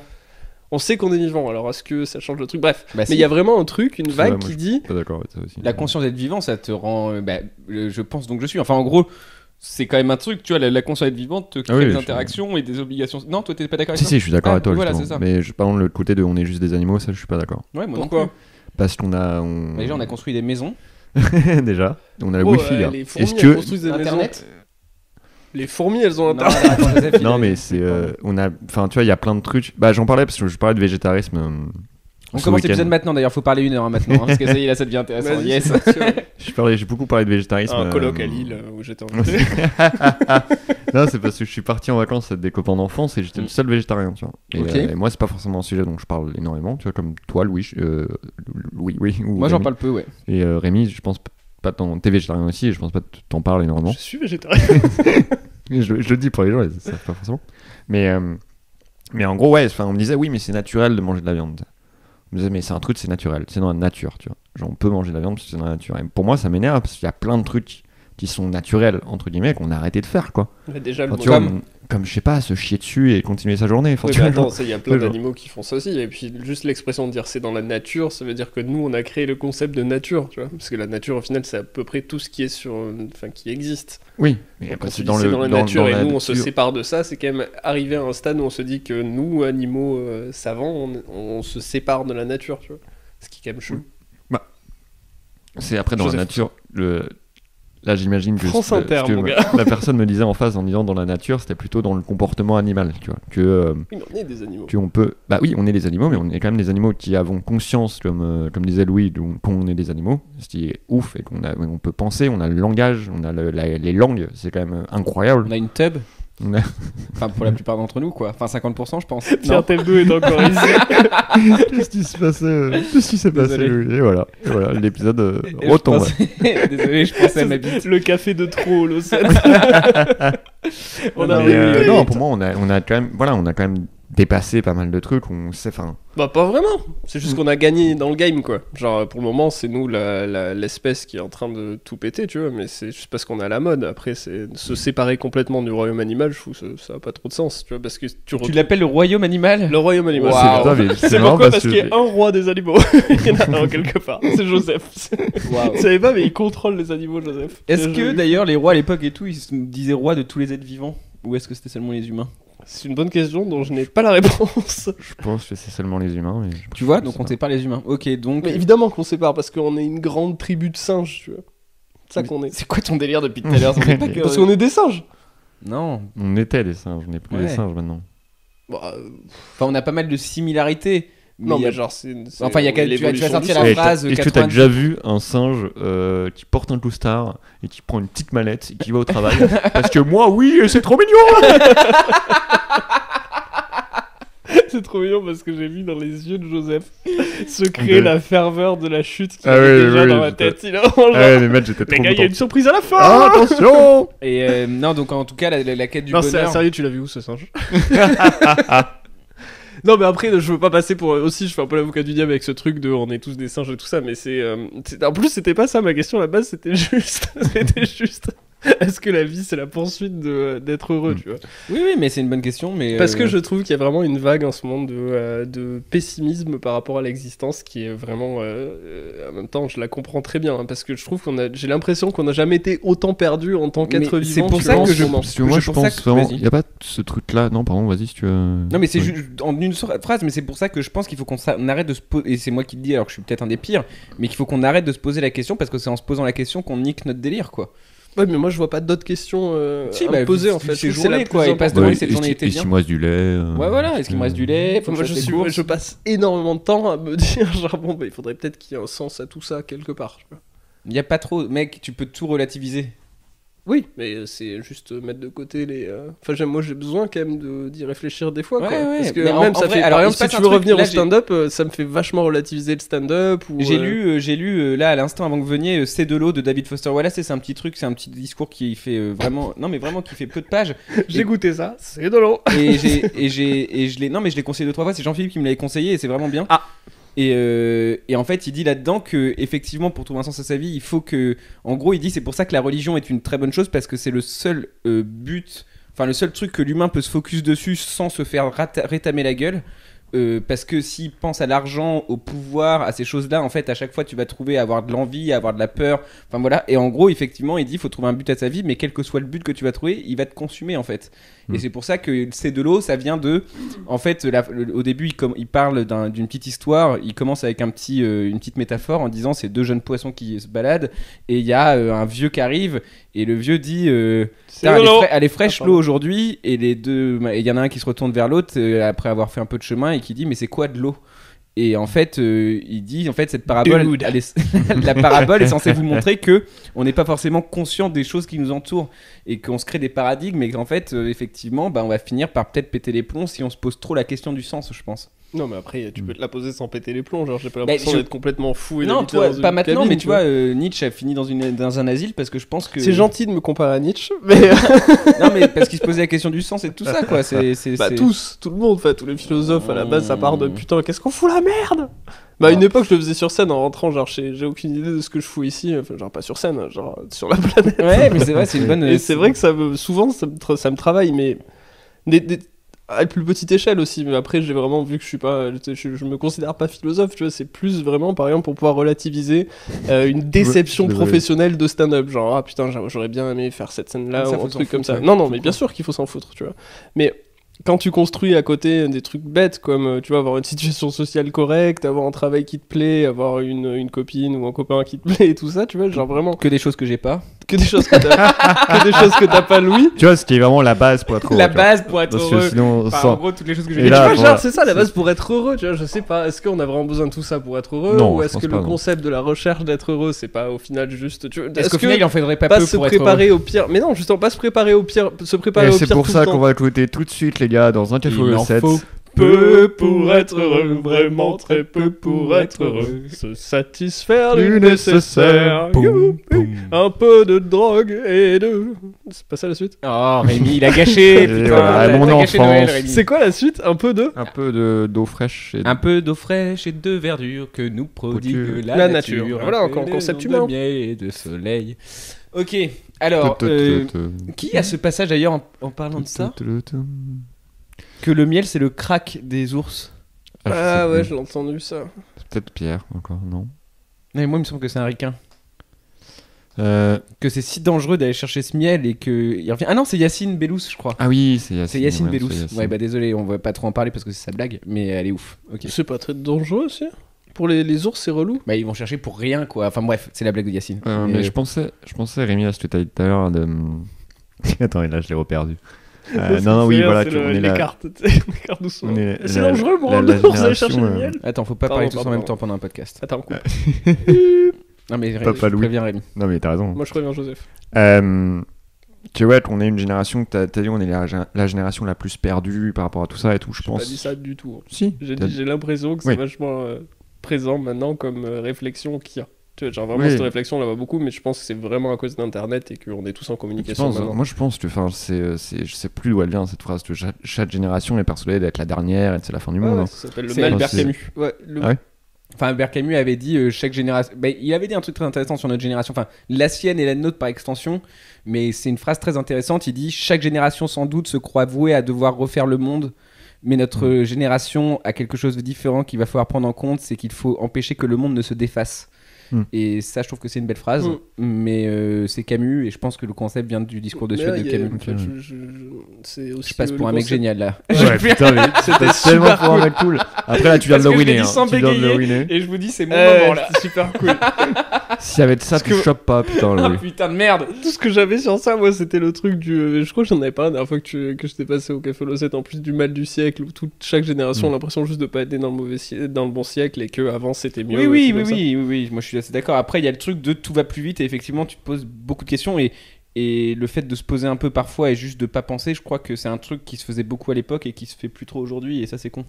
On sait qu'on est vivant, alors est-ce que ça change le truc? Bref, Bah, mais il y a vraiment un truc, une vague moi, qui je dit. Pas d'accord avec ça aussi. La conscience d'être vivant, ça te rend. Je pense donc je suis. Enfin, en gros, c'est quand même un truc, tu vois, la conscience d'être vivante te crée oui, des je interaction et des obligations. Non, toi, t'es pas d'accord avec Si, ça? si, je suis d'accord Ah, avec toi. voilà, justement. c'est ça. Mais par contre, le côté de on est juste des animaux, ça, je suis pas d'accord. Ouais, moi Pourquoi? non plus. Parce qu'on a. Bah, déjà, on a construit des maisons. Déjà, on a le Oh, Wi-Fi. là. les fourmis, Est-ce elles que. construisent des maisons. Internet. Les fourmis, elles ont Non, Internet. attends, Joseph, il Non, a- mais c'est. On a. Enfin, tu vois, il y a plein de trucs. Bah, j'en parlais parce que je parlais de végétarisme. On ce commence week-end. l'épisode maintenant, d'ailleurs, faut parler 1 heure maintenant, hein, parce que ça y est, là, ça devient intéressant. Vas-y, Yes. c'est sûr. J'ai beaucoup parlé de végétarisme. Un colloque à Lille où j'étais invité. Non, c'est parce que je suis parti en vacances avec des copains d'enfance et j'étais le seul végétarien, tu vois. Et, Ok. et moi, c'est pas forcément un sujet dont je parle énormément, tu vois, comme toi, Louis. Louis, oui. Ou Moi, j'en Rémi. parle peu, ouais. Et Rémi, je pense pas t'es végétarien aussi et je pense pas que t'en parles énormément. Je suis végétarien. Je le dis pour les gens, ils savent pas forcément. Mais en gros, ouais, on me disait, oui, mais c'est naturel de manger de la viande. On me disait, mais c'est un truc, c'est naturel, c'est dans la nature, tu vois. Genre, on peut manger de la viande parce que c'est dans la nature. Et pour moi, ça m'énerve parce qu'il y a plein de trucs qui sont naturels, entre guillemets, qu'on a arrêté de faire, quoi. Mais déjà, le Enfin, mot. tu vois, comme, je sais pas, se chier dessus et continuer sa journée. Enfin, Oui, tu mais vois, attends, il y a plein genre- d'animaux qui font ça aussi. Et puis, juste l'expression de dire c'est dans la nature, ça veut dire que nous, on a créé le concept de nature, tu vois. Parce que la nature, au final, c'est à peu près tout ce qui est qui existe. Oui, mais Donc, après, quand c'est tu dis dans c'est le dans la dans- nature dans et la nous, on se nature. sépare de ça, c'est quand même arrivé à un stade où on se dit que nous, animaux savants, on se sépare de la nature, tu vois. Ce qui est quand même chelou. C'est après dans Joseph. la nature. Là, j'imagine que France Inter, mon gars. la personne me disait en face en disant dans la nature, c'était plutôt dans le comportement animal, tu vois. Que Oui, mais on est des animaux. on peut. Bah oui, on est des animaux, mais on est quand même des animaux qui avons conscience, comme disait Louis, qu'on est des animaux, ce qui est ouf et on peut penser, on a le langage, on a les langues, c'est quand même incroyable. On a une tub. On a- Enfin, pour la plupart d'entre nous, quoi. Enfin, 50%, je pense. Pierre Tebdo est encore ici. Qu'est-ce qui se passait Qu'est-ce qui s'est passé Désolé. Louis Et voilà, l'épisode Et je retombe. pensais- Désolé, je pensais à ma bite. Le café de trop, le 7. On a Mais, non, pour moi, on a quand même dépassé pas mal de trucs. On sait, enfin, Bah pas vraiment, c'est juste qu'on a gagné dans le game quoi. Genre pour le moment c'est nous l'espèce qui est en train de tout péter tu vois, mais c'est juste parce qu'on est à la mode. Après c'est se séparer complètement du royaume animal, je trouve ça a pas trop de sens tu vois, parce que tu Tu l'appelles le royaume animal? le royaume animal. Waouh. c'est putain, mais C'est marrant pourquoi parce que qu'il y a un roi des animaux. Il y en a un quelque part, c'est Joseph. Waouh. Vous savez pas mais il contrôle les animaux Joseph. Est-ce Je- que d'ailleurs les rois à l'époque et tout, ils se disaient rois de tous les êtres vivants? Ou est-ce que c'était seulement les humains? C'est une bonne question dont je n'ai pas la réponse. je pense que c'est seulement les humains. Mais Tu vois, je donc sais on pas. sépare les humains. Ok, donc. Mais évidemment qu'on sépare parce qu'on est une grande tribu de singes tu vois. C'est ça qu'on est. C'est quoi ton délire depuis tout à l'heure? Ça fait pas que- Parce qu'on est des singes. Non. On était des singes, on n'est plus Ouais. des singes maintenant. Bah, Enfin, on a pas mal de similarités. non il y a- mais genre c'est Enfin, il y a tu vas sortir la Et phrase. est-ce que t'as déjà vu un singe qui porte un costard et qui prend une petite mallette et qui va au travail? Parce que moi, oui, c'est trop mignon. C'est trop mignon parce que j'ai vu dans les yeux de Joseph se De- créer la ferveur de la chute qui Ah était oui, déjà oui, dans ma j'étais- tête. Il a genre, Ouais, mais mec, j'étais les trop gars, il y a content. une surprise à la fin. Ah, attention. Et non, donc en tout cas, la quête du Non, c'est bonheur. sérieux, tu l'as vu où ce singe? Non, mais après, je veux pas passer pour. Aussi, je fais un peu l'avocat du diable avec ce truc de on est tous des singes et tout ça, mais en plus, c'était pas ça ma question à la base, c'était juste. C'était juste. Est-ce que la vie, c'est la poursuite d'être heureux, tu vois? Oui, oui, mais c'est une bonne question. Mais Parce que je trouve qu'il y a vraiment une vague en ce moment de pessimisme par rapport à l'existence qui est vraiment. En même temps, je la comprends très bien, hein, parce que je trouve j'ai l'impression qu'on n'a jamais été autant perdu en tant qu'être Mais vivant. c'est pour que ça en que ce je- moment. Parce que moi, C'est je pour ça pense que- vraiment. vas-y. Il n'y a pas ce truc-là. Non, pardon, vas-y si tu veux. Non, mais c'est Ouais. juste en une phrase, mais c'est pour ça que je pense qu'il faut qu'on arrête de se poser. Et c'est moi qui le dis, alors que je suis peut-être un des pires, mais qu'il faut qu'on arrête de se poser la question parce que c'est en se posant la question qu'on nique notre délire, quoi. Ouais, mais moi je vois pas d'autres questions Si, à bah, me poser en c'est fait. ces Je trouve que c'est la journées, quoi, plus et passe importante. demain, Ouais, cette est-ce journée qu'il- était est-ce bien. qu'il me reste du lait Ouais, voilà, est-ce qu'il me reste du lait? Faut que Moi, je fasse des courses. je passe énormément de temps à me dire genre bon bah il faudrait peut-être qu'il y ait un sens à tout ça quelque part. Tu vois. Il y a pas trop, mec, tu peux tout relativiser. Oui, mais c'est juste mettre de côté les. Enfin, moi j'ai besoin quand même d'y réfléchir des fois. Ouais, quoi. ouais, Parce que mais même en ça vrai, fait. alors, Par il exemple, se si passe tu un veux truc, revenir là, au stand-up, ça me fait vachement relativiser le stand-up. Ou, J'ai lu là à l'instant avant que vous veniez C'est de l'eau de David Foster Wallace, et c'est un petit truc, c'est un petit discours qui fait vraiment, non mais vraiment qui fait peu de pages. J'ai goûté ça, c'est de l'eau. Et je l'ai, non mais je l'ai conseillé 2-3 fois, c'est Jean-Philippe qui me l'avait conseillé et c'est vraiment bien. Ah. Et en fait il dit là-dedans que effectivement pour trouver un sens à sa vie il faut que, en gros il dit c'est pour ça que la religion est une très bonne chose, parce que c'est le seul but, enfin le seul truc que l'humain peut se focus dessus sans se faire rétamer la gueule. Parce que s'il pense à l'argent, au pouvoir, à ces choses-là, en fait, à chaque fois, tu vas trouver à avoir de l'envie, à avoir de la peur. Enfin voilà. Et en gros, effectivement, il dit, il faut trouver un but à sa vie, mais quel que soit le but que tu vas trouver, il va te consumer en fait. Et c'est pour ça que c'est de l'eau, ça vient de. En fait, au début, il parle d'une petite histoire. Il commence avec une petite métaphore en disant c'est deux jeunes poissons qui se baladent et il y a un vieux qui arrive et le vieux dit. Elle est fraîche l'eau aujourd'hui, et les deux, il y en a un qui se retourne vers l'autre après avoir fait un peu de chemin et qui dit mais c'est quoi de l'eau? Et en fait il dit en fait cette parabole la parabole est censée vous montrer que on n'est pas forcément conscient des choses qui nous entourent et qu'on se crée des paradigmes, et qu'en fait effectivement on va finir par peut-être péter les plombs si on se pose trop la question du sens, je pense. Non, mais après, tu peux te la poser sans péter les plombs. Genre, j'ai pas l'impression d'être complètement fou. Et non, d'habiter toi, dans une pas maintenant, cabine, mais tu vois, Nietzsche a fini dans un asile parce que je pense que. C'est gentil de me comparer à Nietzsche, mais. Non, mais parce qu'il se posait la question du sens et tout ça, quoi. Tout le monde, enfin, tous les philosophes à la base, ça part de putain, qu'est-ce qu'on fout la merde? Bah, à une époque, je le faisais sur scène en rentrant, genre, j'ai aucune idée de ce que je fous ici, enfin, genre, pas sur scène, genre, sur la planète. Ouais, mais c'est vrai, c'est une bonne. Et c'est vrai que souvent, ça me travaille, mais. À plus petite échelle aussi, mais après j'ai vraiment vu que je me considère pas philosophe, tu vois, c'est plus vraiment par exemple pour pouvoir relativiser une déception professionnelle de stand-up, genre ah putain j'aurais bien aimé faire cette scène-là ou un truc comme ça. Non, mais bien sûr qu'il faut s'en foutre, tu vois. Mais quand tu construis à côté des trucs bêtes comme tu vois avoir une situation sociale correcte, avoir un travail qui te plaît, avoir une copine ou un copain qui te plaît et tout ça, tu vois, genre vraiment que des choses que j'ai pas, que des choses que t'as pas, Louis. Tu vois, ce qui est vraiment la base pour être heureux. La base pour être heureux. Sinon, en gros, toutes les choses que j'ai. Et là, tu vois, genre, c'est ça la base pour être heureux, tu vois. Je sais pas, est-ce qu'on a vraiment besoin de tout ça pour être heureux, non, ou est-ce que le pas, concept de la recherche d'être heureux, c'est pas au final juste. Est-ce qu'au final, il en faudrait pas peu se pour préparer être heureux. au pire. Mais non, justement, pas se préparer au pire. Se préparer et au pire. C'est pour tout ça le temps. qu'on va écouter tout de suite, les gars, dans un café au 7. Peu pour être heureux, vraiment très peu pour être heureux. Se satisfaire du nécessaire. Un peu de drogue et de. C'est pas ça la suite? Oh, Rémi, il a gâché. Putain, voilà, mon t'as gâché Noël, enfance. Rémi. C'est quoi la suite? Un peu d'eau fraîche. Un peu d'eau fraîche et de verdure que nous prodigue la nature. Voilà, encore un concept humain. De miel et de soleil. Ok, alors, qui a ce passage d'ailleurs en parlant de ça? Que le miel c'est le crack des ours. Ah ouais, je l'ai entendu ça. C'est peut-être Pierre encore, non? Mais moi il me semble que c'est un ricain. Que c'est si dangereux d'aller chercher ce miel et que il revient. Ah non, c'est Yacine Bellous, je crois. Ah oui, c'est Yacine. C'est Yacine ouais, Bellous. c'est Yacine. Ouais, bah désolé, on va pas trop en parler parce que c'est sa blague, mais elle est ouf. Ok. C'est pas très dangereux aussi. Pour les ours, c'est relou. Bah ils vont chercher pour rien quoi. Enfin bref, c'est la blague de Yacine. Mais je pensais Rémi à ce que tu as dit tout à l'heure de. Attends, et là je l'ai reperdu. Non, oui, voilà, on est là. Les cartes doucement. C'est dangereux pour un ours d'aller chercher le miel. Attends, faut pas parler tous en même temps pendant un podcast. Attends, coupe. Non mais Papa je Louis. préviens Rémi. Non mais t'as raison. Moi je préviens Joseph. Tu vois, on est une génération, t'as dit, on est la génération la plus perdue par rapport à tout ça et tout, je pense. J'ai pas dit ça du tout. Si. J'ai l'impression que c'est vachement présent maintenant comme réflexion qu'il y a. Tu vois, genre vraiment cette réflexion on la voit beaucoup, mais je pense que c'est vraiment à cause d'internet et qu'on est tous en communication maintenant. Moi je pense que je sais plus d'où elle vient cette phrase, que chaque génération est persuadée d'être la dernière et c'est la fin du monde. Ça s'appelle le Albert Camus. Ouais, Enfin, Albert Camus avait dit chaque génération. Bah, il avait dit un truc très intéressant sur notre génération, enfin la sienne et la nôtre par extension, mais c'est une phrase très intéressante. Il dit chaque génération sans doute se croit vouée à devoir refaire le monde, mais notre génération a quelque chose de différent qu'il va falloir prendre en compte, c'est qu'il faut empêcher que le monde ne se défasse. Et ça, je trouve que c'est une belle phrase, mais c'est Camus, et je pense que le concept vient du discours de Suède de Camus. Je passe pour un mec génial là. Ouais, putain, mais c'était tellement pour un mec cool. Après là, tu viens de le ruiner. Et je vous dis, c'est mon moment là. C'est super cool. S'il y avait de ça, tu chopes pas, putain. Ah putain de merde. Tout ce que j'avais sur ça, moi, c'était le truc du. Je crois que j'en avais pas la dernière fois que j'étais passé au Café Losette, en plus du mal du siècle, où chaque génération a l'impression juste de pas être né dans le bon siècle et que avant c'était mieux. Oui. Moi je suis assez d'accord. Après, il y a le truc de tout va plus vite et effectivement, tu te poses beaucoup de questions. Et Et le fait de se poser un peu parfois et juste de pas penser, je crois que c'est un truc qui se faisait beaucoup à l'époque et qui se fait plus trop aujourd'hui, et ça c'est con.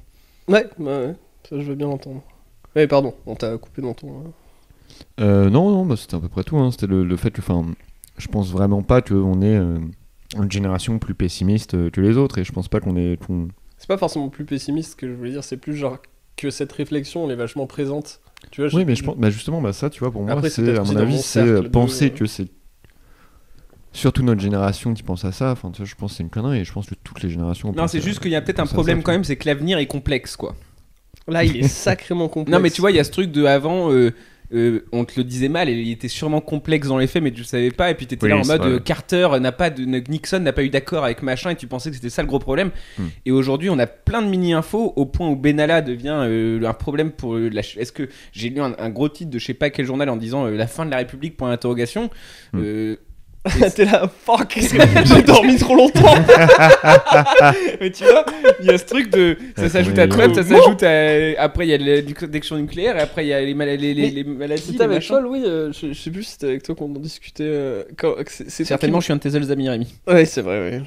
Ouais, ça je veux bien l'entendre. Ouais, pardon, on t'a coupé dans ton. Non, bah, c'était à peu près tout. C'était le fait que, je pense vraiment pas qu'on est une génération plus pessimiste que les autres, et je pense pas qu'on est. C'est pas forcément plus pessimiste que je voulais dire, c'est plus genre que cette réflexion elle est vachement présente. Tu vois, Oui, mais je pense, justement, ça, tu vois, pour moi, Après, c'est, peut-être à aussi mon dans avis, mon c'est cercle penser de- que c'est surtout notre génération qui pense à ça. Enfin, tu vois, je pense que c'est une connerie, et je pense que toutes les générations. Non, pensent c'est à- juste qu'il y a peut-être un pensent à problème ça, quand tu même, c'est que l'avenir est complexe, quoi. Là, il est sacrément complexe. Non, mais tu vois, il y a ce truc de avant, on te le disait mal, et il était sûrement complexe dans les faits, mais tu le savais pas, et puis t'étais Oui, là en c'est mode vrai. Carter n'a pas de, Nixon n'a pas eu d'accord avec machin, et tu pensais que c'était ça le gros problème. Et aujourd'hui, on a plein de mini-infos au point où Benalla devient un problème pour la. Est-ce que j'ai lu un gros titre de je sais pas quel journal en disant la fin de la République, point d'interrogation. T'es là, fuck, j'ai dormi trop longtemps. Mais tu vois, il y a ce truc de. Ça Ouais, s'ajoute comment à il est Trump, long. ça s'ajoute à. Après, il y a la détection nucléaire, et après, il y a les maladies. Les maladies C'était les avec machins. toi, Louis, je sais plus si c'était avec toi qu'on en discutait. C'est Certainement, je suis un de tes seuls amis, Rémi. Ouais, c'est vrai, ouais.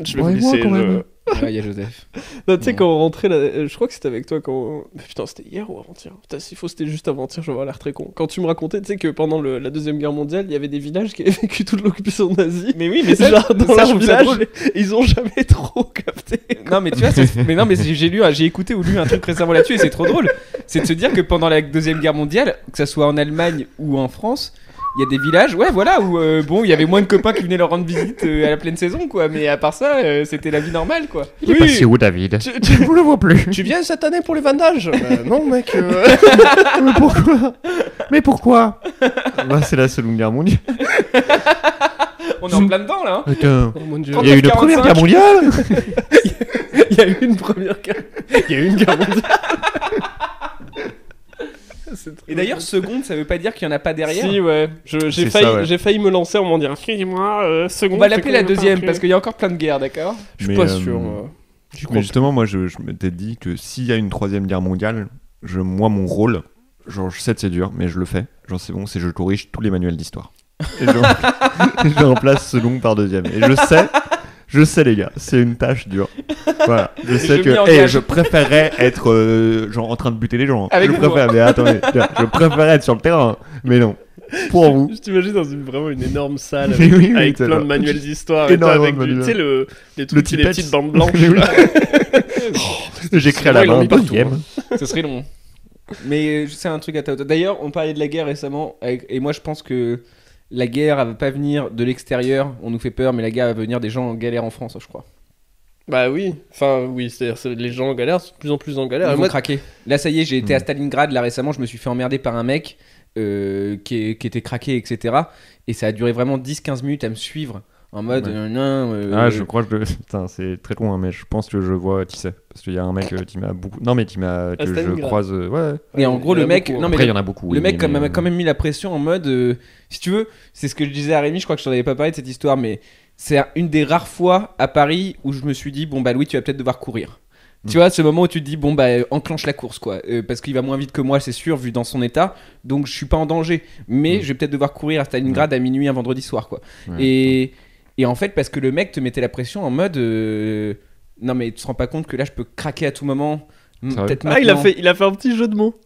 Je vais vous Ouais, moi, laisser. quand même. Ouais, il y a Joseph. Non, tu sais, Bon. quand on rentrait là, je crois que c'était avec toi quand. Mais putain, c'était hier ou avant-hier? Putain, s'il faut, c'était juste avant-hier, je vais avoir l'air très con. Quand tu me racontais, tu sais, que pendant la Deuxième Guerre mondiale, il y avait des villages qui avaient vécu toute l'occupation nazie. Mais oui, mais ça, Genre, dans ça, je leur trouve ça village, drôle. ils ont jamais trop capté. Non, mais tu vois, mais non, mais j'ai écouté ou lu un truc récemment là-dessus, et c'est trop drôle. C'est de se dire que pendant la Deuxième Guerre mondiale, que ça soit en Allemagne ou en France, il y a des villages, ouais, voilà, où bon, il y avait moins de copains qui venaient leur rendre visite à la pleine saison, quoi. Mais à part ça, c'était la vie normale, quoi. Il est passé où, David Tu Je le vois plus. tu viens cette année pour les vendages? Non, mec. Mais pourquoi Mais pourquoi Bah, c'est la Seconde Guerre mondiale. On est en plein dedans, là. Hein. Attends. Oh mon dieu. Il y a eu une 45. Première Guerre mondiale. Il y a eu une première guerre. Il y a eu une guerre mondiale. C'est très Et d'ailleurs, drôle. seconde, ça veut pas dire qu'il y en a pas derrière. Si, ouais. J'ai C'est failli, ça, ouais. j'ai failli me lancer en m'en disant excusez-moi, seconde. On va l'appeler c'est la quoi, deuxième, après parce qu'il y a encore plein de guerres, d'accord. Je suis Mais, pas sûr. Mais justement, moi, je m'étais dit que s'il y a une Troisième Guerre mondiale, moi, mon rôle, genre, je sais que c'est dur, mais je le fais. Genre, c'est bon, c'est je corrige tous les manuels d'histoire. Et je remplace second par deuxième. Et je sais, les gars, c'est une tâche dure. Voilà, je sais je m'y que engage. je préférerais être genre en train de buter les gens. Avec je vous, préfère, mais attendez, je préférerais être sur le terrain, mais non. Pour vous. Je t'imagine dans vraiment une énorme salle Mais avec, oui, oui, avec c'est plein ça. de manuels d'histoire et toi, Énormément avec de tu sais manuels. les trucs, les Tipex. petites bandes blanches. Mais oui. là. J'écris à Moi, la il en main, met partout, deuxième. Ce serait long. Mais c'est un truc à ta hauteur. D'ailleurs, on parlait de la guerre récemment, et moi je pense que la guerre, elle va pas venir de l'extérieur, on nous fait peur, mais la guerre va venir des gens en galère en France, je crois. Bah oui, enfin oui, c'est-à-dire les gens en galère sont de plus en plus en galère. Ils Et vont moi, craquer. Là, ça y est, j'ai été à Stalingrad, là récemment, je me suis fait emmerder par un mec qui était craqué, etc. Et ça a duré vraiment 10-15 minutes à me suivre. En mode, Ouais. Ah, je crois que putain, c'est très con, hein, mais je pense que je vois qui c'est. Parce qu'il y a un mec qui m'a beaucoup. Non, mais que je Stalingrad. croise. Ouais. Et en gros, il y en le a mec. beaucoup, hein. Non, mais Après, il y en a beaucoup. le oui, mec mais, m'a quand même mis la pression en mode si tu veux, c'est ce que je disais à Rémi, je crois que je t'en avais pas parlé de cette histoire, mais c'est une des rares fois à Paris où je me suis dit bon bah Louis, tu vas peut-être devoir courir. Tu vois, ce moment où tu te dis bon bah enclenche la course quoi, parce qu'il va moins vite que moi, c'est sûr, vu dans son état, donc je suis pas en danger, mais je vais peut-être devoir courir à Stalingrad à minuit un vendredi soir quoi. Ouais. Et en fait, parce que le mec te mettait la pression en mode non mais tu te rends pas compte que là je peux craquer à tout moment. vrai Peut-être Ah, il maintenant. a fait un petit jeu de mots.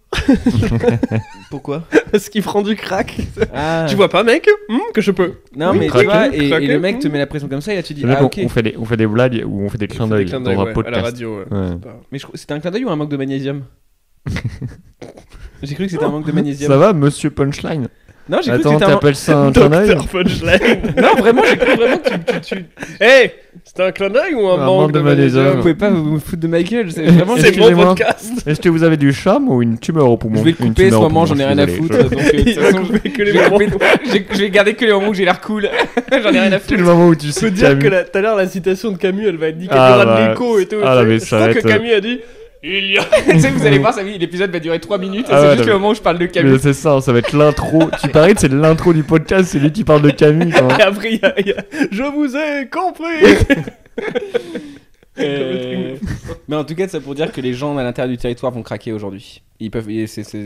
Pourquoi Parce qu'il prend du crack. Ah. Tu vois pas, mec, que je peux. Non, Oui, mais tu craquer, vois, et craquer. le mec te met la pression comme ça, et là tu dis, C'est vrai ah qu'on- ok. on fait des blagues ou on fait des clins Des d'œil clins dans d'œil, un ouais, à podcast. la radio. Ouais. Ouais. C'est pas- Mais c'était un clin d'œil ou un manque de magnésium? J'ai cru que c'était un manque de magnésium. Ça va, monsieur Punchline? Non, j'ai cru que Attends, c'était un manque. t'appelles ça un clin d'œil? Docteur Punchline. Non, vraiment, j'ai cru vraiment que tu. Hey, c'était un clin d'œil ou un Un manque de Vous magnésium? pouvez pas vous foutre de ma gueule. C'est vraiment. C'est mon Excusez-moi. podcast. Est-ce que vous avez du charme ou une tumeur au poumon? Je vais le Une couper ce tumeur au moment, poumon, j'en ai je rien à suis foutre. désolé. Donc, de toute Il va façon, couper que les je vais moments. je vais garder que les moments où j'ai l'air cool. J'en ai rien à C'est le foutre. moment où tu Je sais peux dire Camus. que tout à l'heure, la citation de Camus, elle va être nickel. Ah, Il y aura bah, de l'écho et tout. ah, là, mais je ça crois va que être- Camus a dit il y a. Tu sais, vous allez voir, l'épisode va durer 3 minutes. Ah C'est ouais, juste non, le moment où je parle de Mais Camus. c'est ça va être l'intro. Tu paries que c'est l'intro du podcast, c'est lui qui parle de Camus. Quand... Et après, il y a je vous ai compris. Mais en tout cas, ça pour dire que les gens à l'intérieur du territoire vont craquer aujourd'hui. Il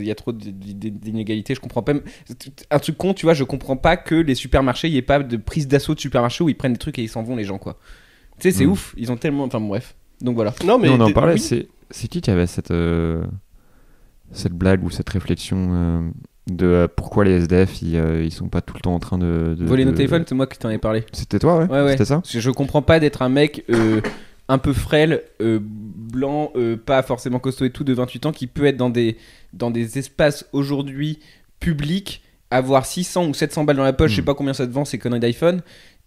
y a trop d'inégalités. Je comprends pas. Un truc con, tu vois, je comprends pas que les supermarchés, il y ait pas de prise d'assaut de supermarché où ils prennent des trucs et ils s'en vont, les gens, quoi. Tu sais, c'est ouf. Ils ont tellement. Enfin, bref. Donc voilà. Non, mais Nous, on en parlait. oui. C'est qui avait cette blague ou cette réflexion de pourquoi les SDF ils sont pas tout le temps en train de Voler nos téléphones, c'est moi qui t'en ai parlé. C'était toi, ouais, Ouais. C'était ça. Parce que je comprends pas d'être un mec un peu frêle, blanc, pas forcément costaud et tout, de 28 ans, qui peut être dans des espaces aujourd'hui publics, avoir 600 ou 700 balles dans la poche, je sais pas combien ça te vend ces conneries d'iPhone,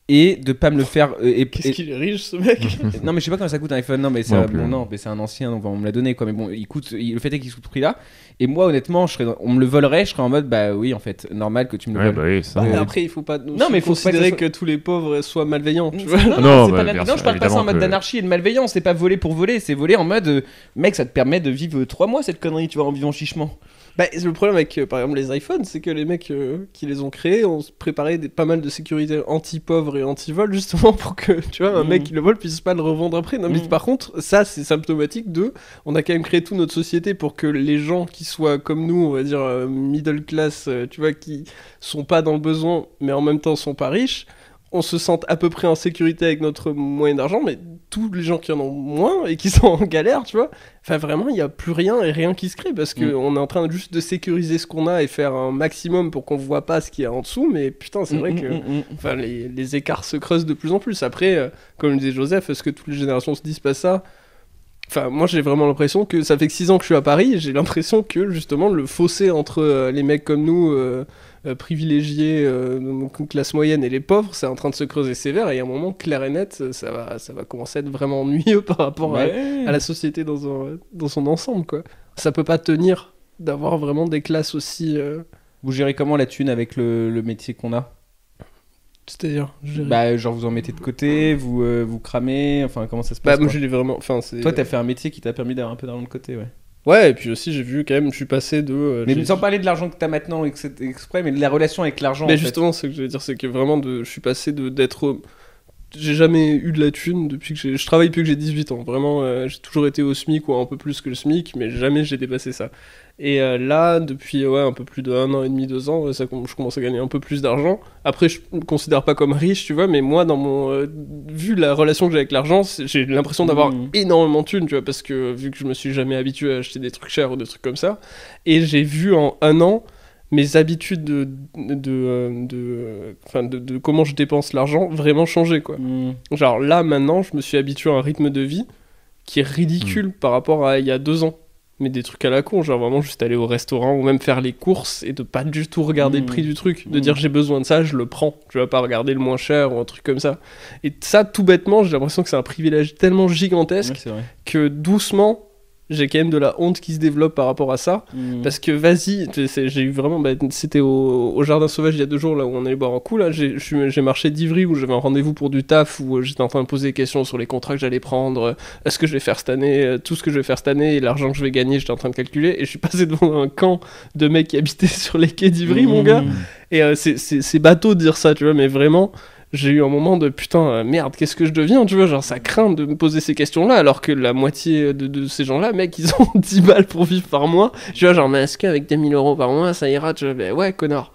et de pas me le faire. Qu'est-ce qu'il est riche, ce mec. Non, mais je sais pas combien ça coûte un iPhone. Non, mais Moi non plus. mais c'est un ancien, donc on me l'a donné, quoi. Mais bon, le fait est qu'il coûte ce prix-là. Et moi, honnêtement, on me le volerait, je serais en mode, bah oui, en fait, normal que tu me le Ouais, voles. bah oui, ça. Ouais, après, il faut pas Non, mais faut pas considérer que ça que tous les pauvres soient malveillants, tu vois. Non, c'est bah, pas bien non, sûr, je parle pas ça en évidemment mode que- d'anarchie et de malveillance. C'est pas voler pour voler, c'est voler en mode, mec, ça te permet de vivre 3 mois cette connerie, tu vois, en vivant chichement. Bah, le problème avec, par exemple, les iPhones, c'est que les mecs qui les ont créés ont préparé pas mal de sécurité anti-pauvre et anti-vol, justement, pour que, tu vois, un mec qui le vole puisse pas le revendre après. Non, mais par contre, ça, c'est symptomatique de... On a quand même créé toute notre société pour que les gens qui soient comme nous, on va dire, middle class, tu vois, qui sont pas dans le besoin, mais en même temps sont pas riches, on se sente à peu près en sécurité avec notre moyen d'argent, mais tous les gens qui en ont moins et qui sont en galère, tu vois, enfin vraiment, il n'y a plus rien et rien qui se crée parce qu'on est en train juste de sécuriser ce qu'on a et faire un maximum pour qu'on voit pas ce qu'il y a en dessous, mais putain, c'est vrai que enfin, les écarts se creusent de plus en plus. Après, comme le disait Joseph, est-ce que toutes les générations se disent pas ça ? Enfin, moi j'ai vraiment l'impression que ça fait que 6 ans que je suis à Paris et j'ai l'impression que justement le fossé entre les mecs comme nous, privilégiés, classe moyenne et les pauvres, c'est en train de se creuser sévère et à un moment clair et net, ça va commencer à être vraiment ennuyeux par rapport à la société dans son ensemble, quoi. Ça peut pas tenir d'avoir vraiment des classes aussi... Vous gérez comment la thune avec le métier qu'on a ? C'est-à-dire Bah, genre vous en mettez de côté, vous cramez, enfin comment ça se passe Bah, moi quoi j'ai vraiment... Enfin, c'est... Toi, t'as fait un métier qui t'a permis d'avoir un peu d'argent de côté, ouais. Ouais, et puis aussi j'ai vu quand même, je suis passé de... Mais j'ai- sans parler de l'argent que t'as maintenant exprès, mais de la relation avec l'argent. Mais en fait. justement, ce que je veux dire, c'est que vraiment, je suis passé d'être... J'ai jamais eu de la thune depuis que je travaille depuis que j'ai 18 ans. Vraiment, j'ai toujours été au SMIC ou un peu plus que le SMIC, mais jamais j'ai dépassé ça. Et là, depuis un peu plus d'1 an et demi, 2 ans, je commence à gagner un peu plus d'argent. Après, je me considère pas comme riche, tu vois, mais moi, vu la relation que j'ai avec l'argent, j'ai l'impression d'avoir énormément de thunes, tu vois, parce que vu que je me suis jamais habitué à acheter des trucs chers ou des trucs comme ça, et j'ai vu en 1 an mes habitudes de comment je dépense l'argent vraiment changer, quoi. Genre là, maintenant, je me suis habitué à un rythme de vie qui est ridicule par rapport à il y a 2 ans. Mais des trucs à la con, genre vraiment juste aller au restaurant ou même faire les courses et de pas du tout regarder le prix du truc. De dire j'ai besoin de ça, je le prends. Je vais pas regarder le moins cher ou un truc comme ça. Et ça, tout bêtement, j'ai l'impression que c'est un privilège tellement gigantesque Ouais, c'est vrai. que doucement, j'ai quand même de la honte qui se développe par rapport à ça. Parce que vas-y, j'ai eu vraiment... c'était au Jardin Sauvage il y a 2 jours, là où on allait boire un coup. Là, j'ai marché d'Ivry où j'avais un rendez-vous pour du taf, où j'étais en train de poser des questions sur les contrats que j'allais prendre, est-ce que je vais faire cette année, tout ce que je vais faire cette année, et l'argent que je vais gagner, j'étais en train de calculer. Et je suis passé devant un camp de mecs qui habitaient sur les quais d'Ivry, mon gars. Et c'est bateau de dire ça, tu vois, mais vraiment... J'ai eu un moment de putain, merde, qu'est-ce que je deviens, tu vois, genre ça craint de me poser ces questions-là, alors que la moitié de ces gens-là, mec, ils ont 10 balles pour vivre par mois, tu vois, genre, mais est-ce qu'avec 2000 € par mois, ça ira, tu vois, ben ouais, connard.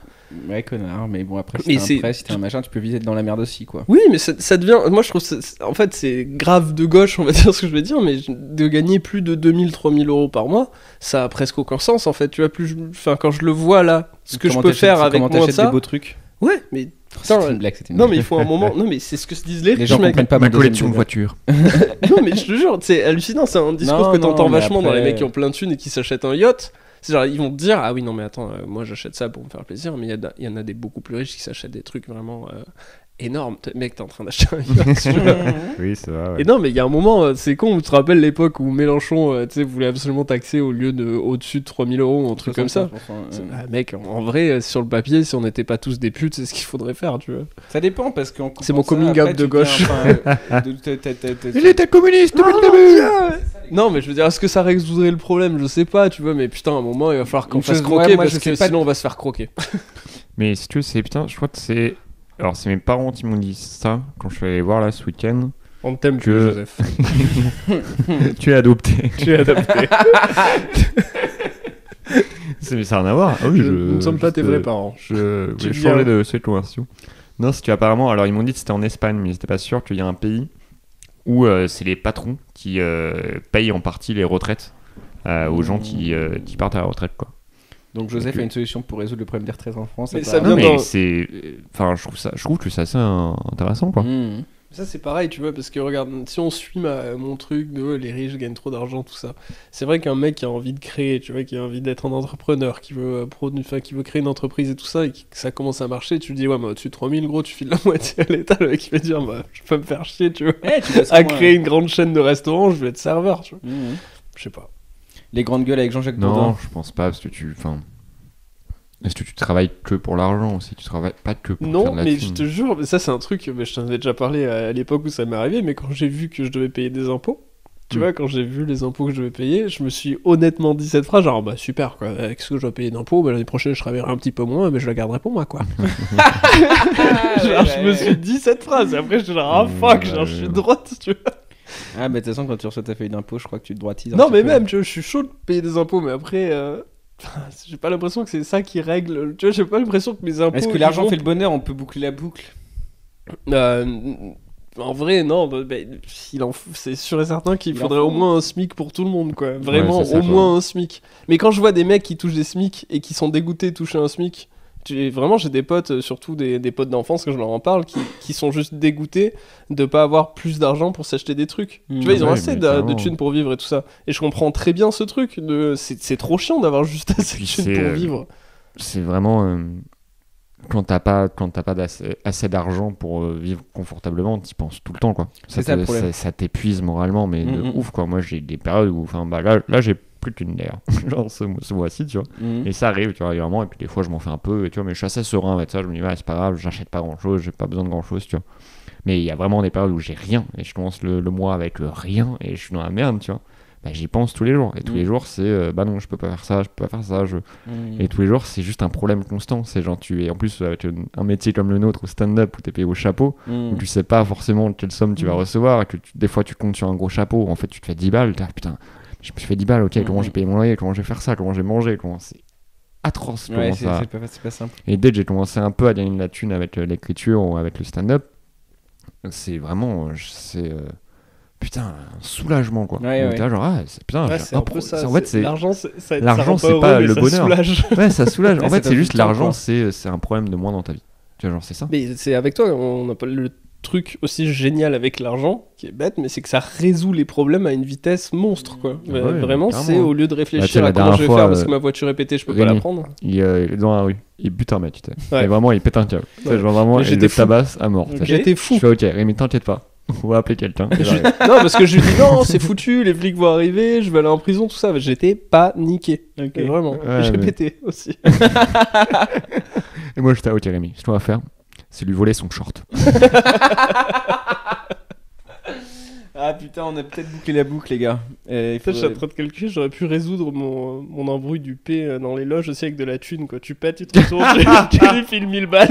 Ouais, connard, mais bon, après, Mais si t'es un prêt, si t'es un machin, tu peux viser dans la merde aussi, quoi. Oui, mais ça devient, moi je trouve, en fait, c'est grave de gauche, on va dire ce que je veux dire, mais de gagner plus de 2000, 3000 € par mois, ça a presque aucun sens, en fait, tu vois, quand je le vois là, ce que je peux faire avec moins de ça... des beaux trucs. Ouais, mais... C'était une blague, c'était une Non, blague. mais il faut un moment. Non, mais c'est ce que se disent les Les riches, gens mec. comprennent pas Ma mon deuxième collection de degré. voitures. Non, mais je te jure, c'est hallucinant. C'est un discours Non, que t'entends non, mais vachement dans les après- mecs qui ont plein de thunes et qui s'achètent un yacht. C'est genre, ils vont te dire, ah oui, non, mais attends, moi j'achète ça pour me faire plaisir, mais il y en a des beaucoup plus riches qui s'achètent des trucs vraiment énormes. Mec, t'es en train d'acheter un yacht. tu vois. Oui, c'est vrai. Ouais. Et non, mais il y a un moment, c'est con, tu te rappelles l'époque où Mélenchon, tu sais, voulait absolument taxer au lieu de au-dessus de 3000 € ou un truc comme ça. Ah, mec, en vrai, sur le papier, si on n'était pas tous des putes, c'est ce qu'il faudrait faire, tu vois. Ça dépend parce que C'est mon coming out de gauche. Il était communiste depuis le début. Non, mais je veux dire, est-ce que ça résoudrait le problème? Je sais pas, tu vois, mais putain, à un moment, il va falloir qu'on Une fasse chose, croquer ouais, moi, parce je que sais pas- sinon on va se faire croquer. Mais si tu veux, c'est putain, je crois que c'est. Alors, c'est mes parents qui m'ont dit ça quand je suis allé voir là ce week-end. On t'aime Que- plus, Joseph. Tu es adopté. Tu es adopté. Ça n'a rien à voir. Ah oui, Nous ne sommes pas tes vrais parents. Je Tu vais viens. changer de cette conversation. Non, si tu apparemment, alors ils m'ont dit que c'était en Espagne, mais j'étais pas sûr qu'il y a un pays où c'est les patrons qui payent en partie les retraites aux gens qui partent à la retraite, quoi. Donc Joseph Donc, a une solution pour résoudre le problème des retraites en France. Mais apparemment. ça Non, vient mais dans- c'est, enfin, je trouve que c'est assez intéressant, quoi. Mmh. Ça c'est pareil, tu vois, parce que regarde, si on suit mon truc de les riches gagnent trop d'argent, tout ça, c'est vrai qu'un mec qui a envie de créer, tu vois, qui a envie d'être un entrepreneur, qui veut qui veut créer une entreprise et tout ça, et que ça commence à marcher, tu lui dis ouais, mais au-dessus de 3000 gros, tu files la moitié à l'État, le mec il va dire bah je peux me faire chier, tu vois, Tu bosses à comment, créer une grande chaîne de restaurants, je vais être serveur, tu vois. Mmh. Je sais pas. Les grandes gueules avec Jean-Jacques Non, Bourdin. je pense pas, parce que est-ce que tu travailles que pour l'argent aussi? Tu travailles pas que pour faire Non, de la mais thune. je te jure, mais ça c'est un truc, mais je t'en avais déjà parlé à l'époque où ça m'est arrivé, mais quand j'ai vu que je devais payer des impôts, tu vois, quand j'ai vu les impôts que je devais payer, je me suis honnêtement dit cette phrase, genre bah super quoi, avec ce que je dois payer d'impôts, bah, l'année prochaine je travaillerai un petit peu moins, mais je la garderai pour moi quoi. Genre je me suis dit cette phrase, et après j'étais genre ah fuck, genre je suis droite, tu vois. Ah, mais de toute façon, quand tu reçois ta feuille d'impôt, je crois que tu te droitises. un Non petit mais peu. même, tu vois, je suis chaud de payer des impôts, mais après, j'ai pas l'impression que c'est ça qui règle, tu vois, j'ai pas l'impression que mes impôts... Est-ce que ils l'argent vont- fait le bonheur? On peut boucler la boucle. En vrai, non, c'est sûr et certain qu'il Il en faudrait faut. au moins un SMIC pour tout le monde, quoi. Vraiment, c'est ça, au quoi. moins un SMIC. Mais quand je vois des mecs qui touchent des SMIC et qui sont dégoûtés de toucher un SMIC, vraiment, j'ai des potes, surtout des potes d'enfance, quand je leur en parle, qui sont juste dégoûtés de pas avoir plus d'argent pour s'acheter des trucs. Mmh. Tu vois, ils ont Ouais, assez mais de carrément. thunes pour vivre et tout ça. Et je comprends très bien ce truc. C'est trop chiant d'avoir juste assez de puis thunes c'est, pour vivre. C'est vraiment quand t'as pas assez d'argent pour vivre confortablement, t'y penses tout le temps, quoi. C'est ça le problème. Ça t'épuise moralement, mais de Mhm. ouf, quoi. Moi, j'ai des périodes où, enfin, bah là j'ai plus qu'une d'ailleurs, genre ce mois-ci, tu vois. Mmh. Et ça arrive, tu vois, régulièrement, et puis des fois je m'en fais un peu, et tu vois, mais je suis assez serein avec ça. Je me dis, ouais, c'est pas grave, j'achète pas grand-chose, j'ai pas besoin de grand-chose, tu vois. Mais il y a vraiment des périodes où j'ai rien, et je commence le mois avec rien, et je suis dans la merde, tu vois. Bah, j'y pense tous les jours, et tous les jours c'est bah non, je peux pas faire ça, je peux pas faire ça, Mmh. et tous les jours, c'est juste un problème constant. C'est genre, et en plus, avec un métier comme le nôtre, au stand-up, où t'es payé au chapeau, Mmh. où tu sais pas forcément quelle somme tu vas recevoir, et que des fois tu comptes sur un gros chapeau, en fait tu te fais 10 balles, t'es là, putain, je me suis fait 10 balles, ok, comment j'ai payé mon loyer, comment je vais faire ça, comment j'ai mangé, comment c'est atroce. Ouais, comment c'est ça... c'est pas simple. Et dès que j'ai commencé un peu à gagner de la thune avec l'écriture ou avec le stand-up, c'est vraiment, putain, un soulagement, quoi. Ouais, Où ouais. t'es là, genre, ah, putain, Ouais, j'ai c'est un peu ça. en fait, c'est L'argent, l'argent, ça c'est rend pas heureux, le mais ça bonheur. soulage. ouais, ça soulage. Ouais, En ça fait, donne c'est du juste temps, l'argent, quoi. c'est un problème de moins dans ta vie. Tu vois, genre, c'est ça. Mais c'est avec toi, on n'a pas le truc aussi génial avec l'argent, qui est bête, mais c'est que ça résout les problèmes à une vitesse monstre, quoi. Ouais, vraiment, carrément. c'est au lieu de Bah, tu sais, réfléchir la à comment dernière je vais fois, faire parce que ma voiture est pétée, je peux pas Rémi. la prendre. Il est dans la rue, il bute un mec, tu sais. Ouais. Et vraiment, il pète un câble. Tu sais, Ouais. genre vraiment, Mais il j'étais le fou. tabasse à mort. tu sais. J'étais fou. Je fais ok, Rémi, t'inquiète pas. On va appeler quelqu'un. Et j'arrive. Non, parce que je lui dis non, c'est foutu, les flics vont arriver, je vais aller en prison, tout ça. Mais j'étais paniqué. Et vraiment, Ouais, j'ai mais- pété aussi. Et moi, j'étais ok, Rémi, ce qu'on va faire, c'est lui voler son short. Ah putain, on a peut-être bouclé la boucle, les gars. Il Peut-être, je suis en faudrait- train de calculer, j'aurais pu résoudre mon embrouille du P dans les loges aussi avec de la thune, quoi. Tu pètes, tu te retournes, tu lui files 1000 balles.